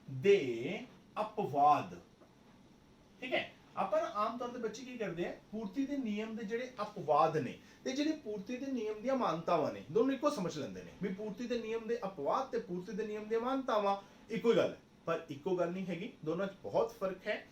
ਦੇ ਅਪਵਾਦ। ਠੀਕ ਹੈ, ਆਪਾਂ ਆਮ ਤੌਰ ਤੇ ਬੱਚੇ ਕੀ ਕਰਦੇ ਆ, ਪੂਰਤੀ ਦੇ ਨਿਯਮ ਦੇ ਜਿਹੜੇ ਅਪਵਾਦ ਨੇ ਤੇ ਜਿਹੜੇ ਪੂਰਤੀ ਦੇ ਨਿਯਮ ਦੀਆਂ ਮਾਨਤਾਵਾਂ ਨੇ ਦੋਨੋਂ ਇੱਕੋ ਸਮਝ ਲੈਂਦੇ ਨੇ ਵੀ ਪੂਰਤੀ ਦੇ ਨਿਯਮ ਦੇ ਅਪਵਾਦ ਤੇ ਪੂਰਤੀ ਦੇ ਨਿਯਮ ਦੀਆਂ ਮਾਨਤਾਵਾਂ ਇੱਕੋ ਹੀ ਗੱਲ ਹੈ। ਪਰ ਇੱਕੋ ਗੱਲ ਨਹੀਂ ਹੈਗੀ, ਦੋਨਾਂ 'ਚ ਬਹੁਤ ਫਰਕ ਹੈ।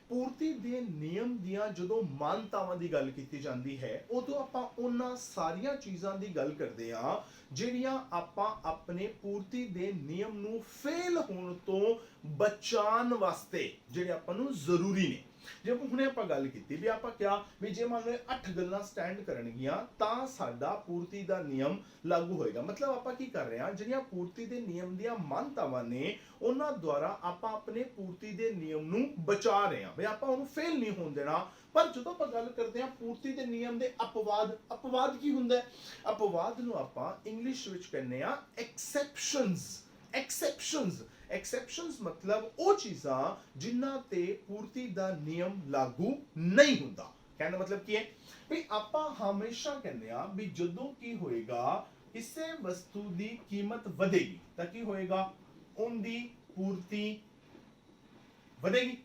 ਪੂਰਤੀ ਦੇ ਨਿਯਮ ਦੀਆਂ ਜਦੋਂ ਮਾਨਤਾਵਾਂ ਦੀ ਗੱਲ ਕੀਤੀ ਜਾਂਦੀ ਹੈ ਉਦੋਂ ਆਪਾਂ ਉਹਨਾਂ ਸਾਰੀਆਂ ਚੀਜ਼ਾਂ ਦੀ ਗੱਲ ਕਰਦੇ ਆ ਜਿਹੜੀਆਂ ਆਪਾਂ ਆਪਣੇ ਪੂਰਤੀ ਦੇ ਨਿਯਮ ਨੂੰ ਫੇਲ ਹੋਣ ਤੋਂ ਬਚਾਉਣ ਵਾਸਤੇ ਜਿਹੜੇ ਆਪਾਂ ਨੂੰ ਜ਼ਰੂਰੀ ਨੇ। ਜੇ ਹੁਣੇ ਆਪਾਂ ਗੱਲ ਕੀਤੀ ਵੀ ਆਪਾਂ ਕਿਹਾ ਵੀ ਜੇ ਮੰਨ ਲਓ 8 ਗੱਲਾਂ ਸਟੈਂਡ ਕਰਨਗੀਆਂ ਤਾਂ ਸਾਡਾ ਪੂਰਤੀ ਦਾ ਨਿਯਮ ਲਾਗੂ ਹੋਏਗਾ। ਮਤਲਬ ਆਪਾਂ ਕੀ ਕਰ ਰਹੇ ਹਾਂ, ਜਿਹੜੀਆਂ ਪੂਰਤੀ ਦੇ ਨਿਯਮ ਦੀਆਂ ਮਾਨਤਾਵਾਂ ਨੇ ਉਹਨਾਂ ਦੁਆਰਾ ਆਪਾਂ ਆਪਣੇ ਪੂਰਤੀ ਦੇ ਨਿਯਮ ਨੂੰ ਬਚਾ ਰਹੇ ਹਾਂ ਵੀ ਆਪਾਂ ਉਹਨੂੰ ਫੇਲ ਨਹੀਂ ਹੋਣ ਦੇਣਾ। ਪਰ ਜਦੋਂ ਆਪਾਂ ਗੱਲ ਕਰਦੇ ਹਾਂ ਪੂਰਤੀ ਦੇ ਨਿਯਮ ਦੇ ਅਪਵਾਦ ਕੀ ਹੁੰਦਾ ਹੈ? ਅਪਵਾਦ ਨੂੰ ਆਪਾਂ ਇੰਗਲਿਸ਼ ਵਿੱਚ ਕਹਿੰਦੇ ਆ ਐਕਸੈਪਸ਼ਨਸ ਮਤਲਬ ਉਹ ਚੀਜ਼ਾਂ ਜਿਨ੍ਹਾਂ ਤੇ ਪੂਰਤੀ ਦਾ ਨਿਯਮ ਲਾਗੂ ਨਹੀਂ ਹੁੰਦਾ। ਕਹਿਣ ਦਾ ਮਤਲਬ ਕੀ ਹੈ ਵੀ ਆਪਾਂ ਹਮੇਸ਼ਾ ਕਹਿੰਦੇ ਆ ਵੀ ਜਦੋਂ ਕੀ ਹੋਏਗਾ, ਕਿਸੇ ਵਸਤੂ ਦੀ ਕੀਮਤ ਵਧੇਗੀ ਤਾਂ ਕੀ ਹੋਏਗਾ, ਉਹਦੀ ਪੂਰਤੀ ਵਧੇਗੀ,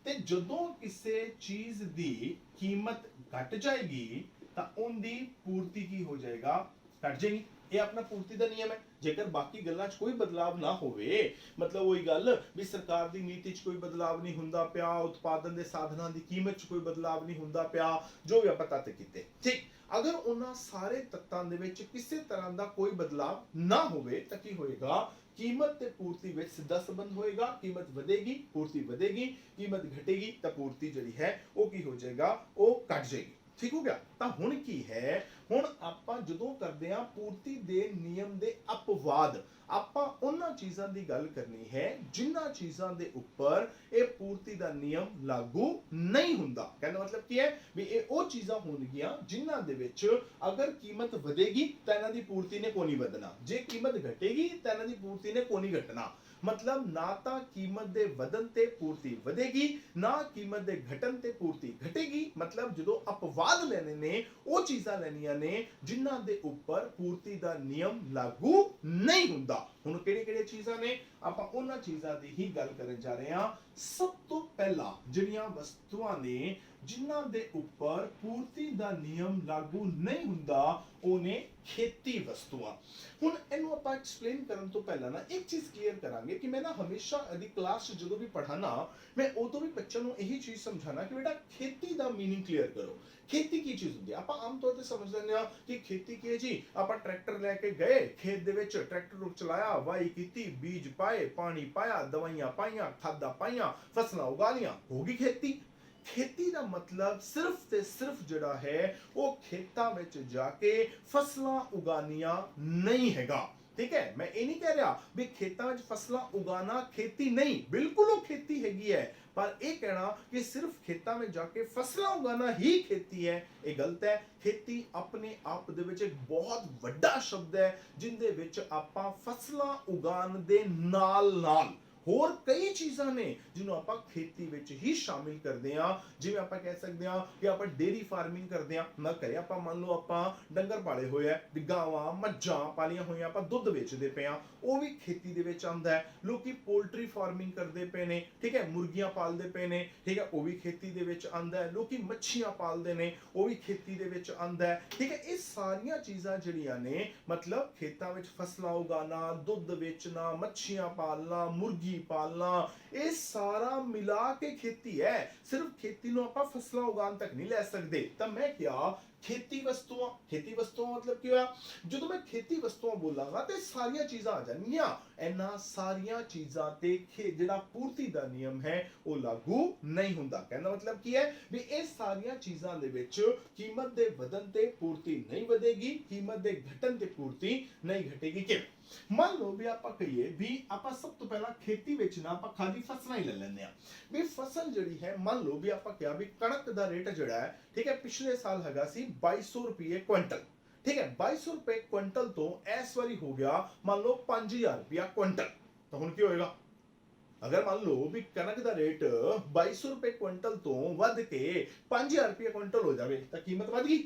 ਤੇ ਜਦੋਂ ਕਿਸੇ ਚੀਜ਼ ਦੀ ਕੀਮਤ ਘਟ ਜਾਏਗੀ ਤਾਂ ਉਹਦੀ ਪੂਰਤੀ ਕੀ ਹੋ ਜਾਏਗਾ, ਘਟ ਜਾਏਗੀ। ਇਹ ਆਪਣਾ ਪੂਰਤੀ ਦਾ ਨਿਯਮ ਹੈ। ਜੇਕਰ ਬਾਕੀ ਗੱਲਾਂ 'ਚ ਕੋਈ ਬਦਲਾਵ ਨਾ ਹੋਵੇ, ਮਤਲਬ ਉਹੀ ਗੱਲ ਵੀ ਸਰਕਾਰ ਦੀ ਨੀਤੀ 'ਚ ਕੋਈ ਬਦਲਾਵ ਨਹੀਂ ਹੁੰਦਾ ਪਿਆ, ਉਤਪਾਦਨ ਦੇ ਸਾਧਨਾਂ ਦੀ ਕੀਮਤ 'ਚ ਕੋਈ ਬਦਲਾਵ ਨਹੀਂ ਹੁੰਦਾ ਪਿਆ, ਜੋ ਵੀ ਆਪਾਂ ਤੱਤ ਕੀਤੇ, ਠੀਕ, ਅਗਰ ਉਹਨਾਂ ਸਾਰੇ ਤੱਤਾਂ ਦੇ ਵਿੱਚ ਕਿਸੇ ਤਰ੍ਹਾਂ ਦਾ ਕੋਈ ਬਦਲਾਵ ਨਾ ਹੋਵੇ ਤਾਂ ਕੀ ਹੋਏਗਾ, ਕੀਮਤ ਤੇ ਪੂਰਤੀ ਵਿੱਚ ਸਿੱਧਾ ਸੰਬੰਧ ਹੋਏਗਾ। ਕੀਮਤ ਵਧੇਗੀ, ਪੂਰਤੀ ਵਧੇਗੀ, ਕੀਮਤ ਘਟੇਗੀ ਤਾਂ ਪੂਰਤੀ ਜਿਹੜੀ ਹੈ ਉਹ ਕੀ ਹੋ ਜਾਏਗਾ, ਉਹ ਘਟ ਜਾਏਗੀ। ਠੀਕ ਹੋ ਗਿਆ। ਤਾਂ ਹੁਣ ਕੀ ਹੈ, ਹੁਣ ਆਪਾਂ ਜਦੋਂ ਕਰਦੇ ਆ ਪੂਰਤੀ ਦੇ ਨਿਯਮ ਦੇ ਅਪਵਾਦ, ਆਪਾਂ ਉਹਨਾਂ ਚੀਜ਼ਾਂ ਦੀ ਗੱਲ ਕਰਨੀ ਹੈ ਜਿਨ੍ਹਾਂ ਚੀਜ਼ਾਂ ਦੇ ਉੱਪਰ ਇਹ ਪੂਰਤੀ ਦਾ ਨਿਯਮ ਲਾਗੂ ਨਹੀਂ ਹੁੰਦਾ। ਕਹਿੰਦਾ ਮਤਲਬ ਕੀ ਹੈ ਵੀ ਇਹ ਉਹ ਚੀਜ਼ਾਂ ਹੋਣਗੀਆਂ ਜਿਨ੍ਹਾਂ ਦੇ ਵਿੱਚ ਅਗਰ ਕੀਮਤ ਵਧੇਗੀ ਤਾਂ ਇਹਨਾਂ ਦੀ ਪੂਰਤੀ ਨੇ ਕੋਈ ਨਹੀਂ ਵਧਣਾ, ਜੇ ਕੀਮਤ ਘਟੇਗੀ ਤਾਂ ਇਹਨਾਂ ਦੀ ਪੂਰਤੀ ਨੇ ਕੋਈ ਨਹੀਂ ਘਟਣਾ। ਮਤਲਬ ਨਾ ਤਾਂ ਕੀਮਤ ਦੇ ਵਧਣ ਤੇ ਪੂਰਤੀ ਵਧੇਗੀ, ਨਾ ਕੀਮਤ ਦੇ ਘਟਣ ਤੇ ਪੂਰਤੀ ਘਟੇਗੀ। ਮਤਲਬ ਜਦੋਂ ਅਪਵਾਦ ਲੈਣੇ ਨੇ ਉਹ ਚੀਜ਼ਾਂ ਲੈਣੀਆਂ ਨੇ ਜਿਨ੍ਹਾਂ ਦੇ ਉੱਪਰ ਪੂਰਤੀ ਦਾ ਨਿਯਮ ਲਾਗੂ ਨਹੀਂ ਹੁੰਦਾ। ਹੁਣ ਕਿਹੜੇ ਚੀਜ਼ਾਂ ਨੇ, ਆਪਾਂ ਉਹਨਾਂ ਚੀਜ਼ਾਂ ਦੀ ਹੀ ਗੱਲ ਕਰਨ ਜਾ ਰਹੇ ਹਾਂ। ਸਭ ਤੋਂ ਪਹਿਲਾਂ ਜਿਹੜੀਆਂ ਵਸਤੂਆਂ ਨੇ ਜਿਨ੍ਹਾਂ ਦੇ ਉੱਪਰ ਪੂਰਤੀ ਦਾ ਨਿਯਮ ਲਾਗੂ ਨਹੀਂ ਹੁੰਦਾ ਉਹ ਨੇ ਖੇਤੀ ਵਸਤੂਆਂ। ਹੁਣ ਇਹਨੂੰ ਆਪਾਂ ਐਕਸਪਲੇਨ ਕਰਨ ਤੋਂ ਪਹਿਲਾਂ ਨਾ ਇੱਕ ਚੀਜ਼ ਕਲੀਅਰ ਕਰਾਂਗੇ ਕਿ ਮੈਂ ਨਾ ਹਮੇਸ਼ਾ ਦੀ ਕਲਾਸ 'ਚ ਜਦੋਂ ਵੀ ਪੜ੍ਹਾਣਾ ਮੈਂ ਉਦੋਂ ਵੀ ਬੱਚਿਆਂ ਨੂੰ ਇਹੀ ਚੀਜ਼ ਸਮਝਾਣਾ ਕਿ ਬੇਟਾ ਖੇਤੀ ਦਾ ਮੀਨਿੰਗ ਕਲੀਅਰ ਕਰੋ। ਖੇਤੀ ਕੀ ਚੀਜ਼ ਹੁੰਦੀ ਹੈ? ਆਪਾਂ ਆਮ ਤੌਰ ਤੇ ਸਮਝ ਲੈਂਦੇ ਆ ਕਿ ਖੇਤੀ ਕੀ ਹੈ ਜੀ, ਆਪਾਂ ਟਰੈਕਟਰ ਲੈ ਕੇ ਗਏ ਖੇਤ ਦੇ ਵਿੱਚ, ਟਰੈਕਟਰ ਨੂੰ ਚਲਾਇਆ, ਵਾਈ ਕੀਤੀ, ਬੀਜ ਪਾਏ, ਪਾਣੀ ਪਾਇਆ, ਦਵਾਈਆਂ ਪਾਈਆਂ, ਖਾਦਾਂ ਪਾਈਆਂ, ਫਸਲਾਂ ਉਗਾ ਲੀਆਂ, ਹੋ ਗਈ ਖੇਤੀ। ਖੇਤੀ ਦਾ ਮਤਲਬ ਸਿਰਫ ਤੇ ਸਿਰਫ ਜਿਹੜਾ ਹੈ ਉਹ ਖੇਤਾਂ ਵਿੱਚ ਜਾ ਕੇ ਫਸਲਾਂ ਉਗਾਨੀਆਂ ਨਹੀਂ ਹੈਗਾ। ਠੀਕ ਹੈ, ਮੈਂ ਇਹ ਨਹੀਂ ਕਹਿ ਰਿਹਾ ਵੀ ਖੇਤਾਂ ਵਿੱਚ ਫਸਲਾਂ ਉਗਾਣਾ ਖੇਤੀ ਨਹੀਂ, ਬਿਲਕੁਲ ਉਹ ਖੇਤੀ ਹੈਗੀ ਹੈ, ਪਰ ਇਹ ਕਹਿਣਾ ਕਿ ਸਿਰਫ ਖੇਤਾਂ ਵਿੱਚ ਜਾ ਕੇ ਫਸਲਾਂ ਉਗਾਣਾ ਹੀ ਖੇਤੀ ਹੈ, ਇਹ ਗਲਤ ਹੈ। ਖੇਤੀ ਆਪਣੇ ਆਪ ਦੇ ਵਿੱਚ ਇੱਕ ਬਹੁਤ ਵੱਡਾ ਸ਼ਬਦ ਹੈ ਜਿੰਦੇ ਵਿੱਚ ਆਪਾਂ ਫਸਲਾਂ ਉਗਾਉਣ ਦੇ ਨਾਲ ਹੋਰ ਕਈ ਚੀਜ਼ਾਂ ਨੇ ਜਿਹਨੂੰ ਆਪਾਂ ਖੇਤੀ ਵਿੱਚ ਹੀ ਸ਼ਾਮਿਲ ਕਰਦੇ ਆ। ਜਿਵੇਂ ਆਪਾਂ ਕਹਿ ਸਕਦੇ ਆ ਕਿ ਆਪਾਂ ਡੇਰੀ ਫਾਰਮਿੰਗ ਕਰਦੇ ਆ, ਨਾ ਕਰੇ ਆਪਾਂ ਮੰਨ ਲਓ ਆਪਾਂ ਡੰਗਰ ਪਾਲੇ ਹੋਏ ਆ, ਗਾਵਾਂ ਮੱਝਾਂ ਪਾਲੀਆਂ ਹੋਈਆਂ, ਆਪਾਂ ਦੁੱਧ ਵੇਚਦੇ ਪਏ ਆ, ਉਹ ਵੀ ਖੇਤੀ ਦੇ ਵਿੱਚ ਆਉਂਦਾ ਹੈ। ਲੋਕੀ ਪੋਲਟਰੀ ਫਾਰਮਿੰਗ ਕਰਦੇ ਪਏ ਨੇ, ਠੀਕ ਹੈ, ਮੁਰਗੀਆਂ ਪਾਲਦੇ ਪਏ ਨੇ, ਠੀਕ ਹੈ, ਉਹ ਵੀ ਖੇਤੀ ਦੇ ਵਿੱਚ ਆਉਂਦਾ ਹੈ। ਲੋਕੀ ਮੱਛੀਆਂ ਪਾਲਦੇ ਨੇ, ਉਹ ਵੀ ਖੇਤੀ ਦੇ ਵਿੱਚ ਆਉਂਦਾ ਹੈ। ਠੀਕ ਹੈ, ਇਹ ਸਾਰੀਆਂ ਚੀਜ਼ਾਂ ਜਿਹੜੀਆਂ ਨੇ ਮਤਲਬ ਖੇਤਾਂ ਵਿੱਚ ਫਸਲਾਂ ਉਗਾਉਣਾ, ਦੁੱਧ ਵੇਚਣਾ, ਮੱਛੀਆਂ ਪਾਲਣਾ, ਮੁਰਗੀ ਪਾਲਣਾ, ਇਹ ਸਾਰਾ ਮਿਲਾ ਕੇ ਖੇਤੀ ਹੈ। ਸਿਰਫ ਖੇਤੀ ਨੂੰ ਆਪਾਂ ਫਸਲਾਂ ਉਗਾਉਣ ਤੱਕ ਨਹੀਂ ਲੈ ਸਕਦੇ। ਤਾਂ ਮੈਂ ਕਿਹਾ ਖੇਤੀ ਵਸਤੂਆਂ ਮਤਲਬ ਕੀ ਹੋਇਆ, ਜਦੋਂ ਮੈਂ ਖੇਤੀ ਵਸਤੂਆਂ ਬੋਲਾਂਗਾ ਤੇ ਸਾਰੀਆਂ ਚੀਜ਼ਾਂ ਆ ਜਾਣਗੀਆਂ। ਇਹਨਾਂ ਸਾਰੀਆਂ ਚੀਜ਼ਾਂ ਤੇ ਜਿਹੜਾ ਪੂਰਤੀ ਦਾ ਨਿਯਮ ਹੈ ਉਹ ਲਾਗੂ ਨਹੀਂ ਹੁੰਦਾ। ਕਹਿੰਦਾ ਮਤਲਬ ਕੀ ਹੈ ਵੀ ਇਹ ਸਾਰੀਆਂ ਚੀਜ਼ਾਂ ਦੇ ਵਿੱਚ ਕੀਮਤ ਦੇ ਵਧਣ ਤੇ ਪੂਰਤੀ ਨਹੀਂ ਵਧੇਗੀ, ਕੀਮਤ ਦੇ ਘਟਣ ਤੇ ਪੂਰਤੀ ਨਹੀਂ ਘਟੇਗੀ। ਕਿਵੇਂ? ਮੰਨ ਲਓ ਵੀ ਆਪਾਂ ਕਹੀਏ ਵੀ ਆਪਾਂ ਸਭ ਤੋਂ ਪਹਿਲਾਂ ਖੇਤੀ ਵਿੱਚ ਨਾ ਆਪਾਂ ਖਾਲੀ ਫਸਲਾਂ ਹੀ ਲੈ ਲੈਂਦੇ ਆ ਵੀ ਫਸਲ ਜਿਹੜੀ ਹੈ, ਮੰਨ ਲਓ ਵੀ ਆਪਾਂ ਕਿਹਾ ਵੀ ਕਣਕ ਦਾ ਰੇਟ ਜਿਹੜਾ ਹੈ, ਠੀਕ ਹੈ, ਪਿਛਲੇ ਸਾਲ ਹੈਗਾ ਸੀ 2200 ਰੁਪਏ ਕੁਇੰਟਲ। ਠੀਕ ਹੈ, 2200 ਰੁਪਏ ਕੁਇੰਟਲ ਤੋਂ ਇਸ ਵਾਰੀ ਹੋ ਗਿਆ ਮੰਨ ਲਓ 5000 ਰੁਪਇਆ ਕੁਇੰਟਲ। ਤਾਂ ਹੁਣ ਕੀ ਹੋਏਗਾ? ਅਗਰ ਮੰਨ ਲਓ ਵੀ ਕਣਕ ਦਾ ਰੇਟ 2200 ਰੁਪਏ ਕੁਇੰਟਲ ਤੋਂ ਵੱਧ ਕੇ 5000 ਰੁਪਏ ਕੁਇੰਟਲ ਹੋ ਜਾਵੇ ਤਾਂ ਕੀਮਤ ਵਧ ਗਈ।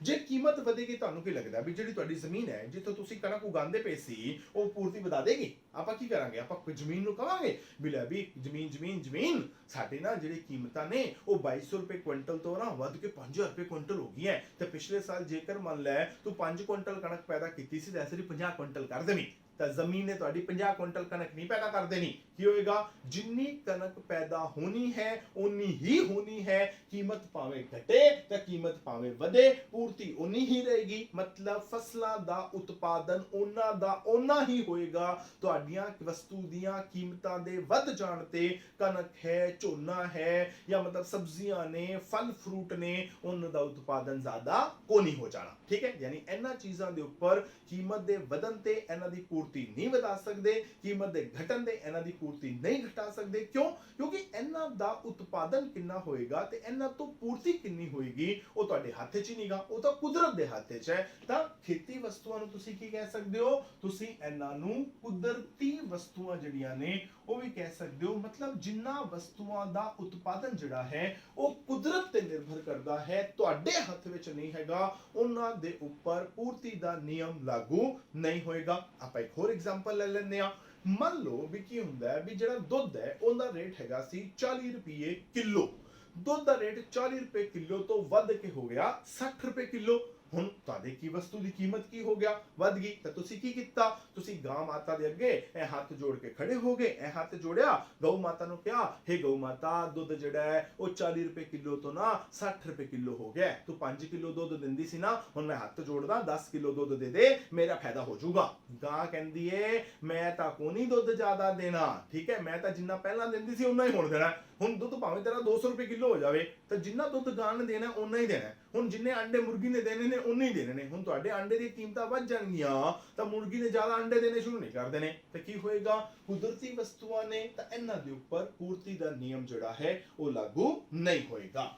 ਜੇ ਕੀਮਤ ਵਧੇਗੀ ਤੁਹਾਨੂੰ ਕੀ ਲੱਗਦਾ ਵੀ ਜਿਹੜੀ ਤੁਹਾਡੀ ਜ਼ਮੀਨ ਹੈ ਜਿੱਥੋਂ ਤੁਸੀਂ ਕਣਕ ਉਗਾਉਂਦੇ ਪਏ ਸੀ ਉਹ ਪੂਰਤੀ ਵਧਾ ਦੇਗੀ? ਆਪਾਂ ਕੀ ਕਰਾਂਗੇ? ਆਪਾਂ ਜ਼ਮੀਨ ਨੂੰ ਕਵਾਂਗੇ ਵੀ ਲੈ ਵੀ ਜ਼ਮੀਨ ਸਾਡੇ ਨਾ ਜਿਹੜੀ ਕੀਮਤਾਂ ਨੇ ਉਹ 2200 ਰੁਪਏ ਕੁਇੰਟਲ ਤੋਂ ਨਾ ਵੱਧ ਕੇ 5000 ਰੁਪਏ ਕੁਇੰਟਲ ਹੋ ਗਈ ਹੈ। ਤੇ ਪਿਛਲੇ ਸਾਲ ਜੇਕਰ ਮੰਨ ਲੈ ਤੂੰ 5 ਕੁਇੰਟਲ ਕਣਕ ਪੈਦਾ ਕੀਤੀ ਸੀ ਤਾਂ ਇਸ ਵਾਰੀ 50 ਕੁਇੰਟਲ ਕਰ ਦੇਣੀ, ਤਾਂ ਜ਼ਮੀਨ ਨੇ ਤੁਹਾਡੀ 50 ਕੁਇੰਟਲ ਕਣਕ ਨਹੀਂ ਪੈਦਾ ਕਰ ਦੇਣੀ। ਕੀ ਹੋਏਗਾ? ਜਿੰਨੀ ਕਣਕ ਪੈਦਾ ਹੋਣੀ ਹੈ ਉਨੀ ਹੀ ਹੋਣੀ ਹੈ, ਕੀਮਤ ਭਾਵੇਂ ਘਟੇ ਤਾਂ ਕੀਮਤ ਭਾਵੇਂ ਵਧੇ, ਪੂਰਤੀ ਉਨੀ ਹੀ ਰਹੇਗੀ। ਮਤਲਬ ਫਸਲਾਂ ਦਾ ਉਤਪਾਦਨ ਉਹਨਾਂ ਦਾ ਉਨਾ ਹੀ ਹੋਏਗਾ। ਤੁਹਾਡੀਆਂ ਵਸਤੂ ਦੀਆਂ ਕੀਮਤਾਂ ਦੇ ਵੱਧ ਜਾਣ ਤੇ ਕਣਕ ਹੈ, ਝੋਨਾ ਹੈ ਜਾਂ ਮਤਲਬ ਸਬਜ਼ੀਆਂ ਨੇ, ਫਲ ਫਰੂਟ ਨੇ, ਉਹਨਾਂ ਦਾ ਉਤਪਾਦਨ ਜ਼ਿਆਦਾ ਕੋ ਨਹੀਂ ਹੋ ਜਾਣਾ। ਠੀਕ ਹੈ, ਯਾਨੀ ਇਹਨਾਂ ਚੀਜ਼ਾਂ ਦੇ ਉੱਪਰ ਕੀਮਤ ਦੇ ਵਧਣ ਤੇ ਇਹਨਾਂ ਦੀ ਪੂਰਤੀ ਨਹੀਂ ਵਧਾ ਸਕਦੇ, ਕੀਮਤ ਦੇ ਘਟਣ ਤੇ ਇਹਨਾਂ ਦੀ ਪੂਰਤੀ ਨਹੀਂ ਘਟਾ ਸਕਦੇ। ਕਿਉਂ? ਕਿਉਂਕਿ ਇਹਨਾਂ ਦਾ ਉਤਪਾਦਨ ਕਿੰਨਾ ਹੋਏਗਾ ਤੇ ਇਹਨਾਂ ਤੋਂ ਪੂਰਤੀ ਕਿੰਨੀ ਹੋਏਗੀ ਉਹ ਤੁਹਾਡੇ ਹੱਥ 'ਚ ਹੀ ਨਹੀਂਗਾ, ਉਹ ਤਾਂ ਕੁਦਰਤ ਦੇ ਹੱਥ 'ਚ ਹੈ। ਤਾਂ ਖੇਤੀ ਵਸਤੂਆਂ ਨੂੰ ਤੁਸੀਂ ਕੀ ਕਹਿ ਸਕਦੇ ਹੋ? ਤੁਸੀਂ ਇਹਨਾਂ ਨੂੰ ਕੁਦਰਤੀ ਵਸਤੂਆਂ ਜਿਹੜੀਆਂ ਨੇ ਉਹ ਵੀ ਕਹਿ ਸਕਦੇ ਹੋ। ਮਤਲਬ ਜਿੰਨਾ ਵਸਤੂਆਂ ਦਾ ਉਤਪਾਦਨ ਜਿਹੜਾ ਹੈ ਉਹ ਕੁਦਰਤ ਤੇ ਨਿਰਭਰ ਕਰਦਾ ਹੈ, ਤੁਹਾਡੇ ਹੱਥ ਵਿੱਚ ਨਹੀਂ ਹੈਗਾ, ਉਹਨਾਂ ਦੇ ਉੱਪਰ ਪੂਰਤੀ ਦਾ ਨਿਯਮ ਲਾਗੂ ਨਹੀਂ ਹੋਏਗਾ। ਆਪਾਂ ਇੱਕ ਹੋਰ ਐਗਜ਼ਾਮਪਲ ਲੈ ਲੈਂਦੇ ਆ। ਮੰਨ ਲਓ ਵੀ ਕੀ ਹੁੰਦਾ ਹੈ ਵੀ ਜਿਹੜਾ ਦੁੱਧ ਹੈ ਉਹਦਾ ਰੇਟ ਹੈਗਾ ਸੀ 40 ਰੁਪਏ ਕਿਲੋ। ਦੁੱਧ ਦਾ ਰੇਟ 40 ਰੁਪਏ ਕਿਲੋ ਤੋਂ ਵੱਧ ਕੇ ਹੋ ਗਿਆ 60 ਰੁਪਏ ਕਿਲੋ। ਹੁਣ ਤੁਹਾਡੇ ਕੀ ਵਸਤੂ ਦੀ ਕੀਮਤ ਕੀ ਹੋ ਗਿਆ? ਵੱਧ ਗਈ। ਤਾਂ ਤੁਸੀਂ ਕੀ ਕੀਤਾ? ਤੁਸੀਂ ਗਾਂ ਮਾਤਾ ਦੇ ਅੱਗੇ ਇਹ ਹੱਥ ਜੋੜ ਕੇ ਖੜੇ ਹੋ ਗਏ, ਇਹ ਹੱਥ ਜੋੜਿਆ, ਗਊ ਮਾਤਾ ਨੂੰ ਕਿਹਾ, ਹੇ ਗਊ ਮਾਤਾ, ਦੁੱਧ ਜਿਹੜਾ ਹੈ ਉਹ 40 ਰੁਪਏ ਕਿਲੋ ਤੋਂ ਨਾ 60 ਰੁਪਏ ਕਿਲੋ ਹੋ ਗਿਆ। ਤੂੰ 5 ਕਿਲੋ ਦੁੱਧ ਦਿੰਦੀ ਸੀ ਨਾ, ਹੁਣ ਮੈਂ ਹੱਥ ਜੋੜਦਾ 10 ਕਿਲੋ ਦੁੱਧ ਦੇ ਦੇ, ਮੇਰਾ ਫਾਇਦਾ ਹੋ ਜਾਊਗਾ। ਗਾਂ ਕਹਿੰਦੀ ਏ ਮੈਂ ਤਾਂ ਕੋ ਨਹੀਂ ਦੁੱਧ ਜ਼ਿਆਦਾ ਦੇਣਾ, ਠੀਕ ਹੈ, ਮੈਂ ਤਾਂ ਜਿੰਨਾ ਪਹਿਲਾਂ ਦਿੰਦੀ ਸੀ ਉਨਾ ਹੀ ਹੁਣ ਦੇਣਾ। ਹੁਣ ਦੁੱਧ ਭਾਵੇਂ ਤੇਰਾ 200 ਰੁਪਏ ਕਿਲੋ ਹੋ ਜਾਵੇ ਤਾਂ ਜਿੰਨਾ ਦੁੱਧ ਗਾਂ ਨੇ ਦੇਣਾ ਉਨਾ ਹੀ ਦੇਣਾ। ਹੁਣ ਜਿੰਨੇ ਅੰਡੇ ਮੁਰਗੀ ਨੇ ਦੇਣੇ ਨੇ ਉਨੇ ਹੀ ਦੇਣੇ ਨੇ। ਹੁਣ ਤੁਹਾਡੇ ਅੰਡੇ ਦੀ ਕੀਮਤਾਂ ਵੱਧ ਜਾਣਗੀਆਂ ਤਾਂ ਮੁਰਗੀ ਨੇ ਜ਼ਿਆਦਾ ਅੰਡੇ ਦੇਣੇ ਸ਼ੁਰੂ ਨਹੀਂ ਕਰ ਦੇਣੇ। ਤੇ ਕੀ ਹੋਏਗਾ? ਕੁਦਰਤੀ ਵਸਤੂਆਂ ਨੇ ਤਾਂ ਇਹਨਾਂ ਦੇ ਉੱਪਰ ਪੂਰਤੀ ਦਾ ਨਿਯਮ ਜਿਹੜਾ ਹੈ ਉਹ ਲਾਗੂ ਨਹੀਂ ਹੋਏਗਾ।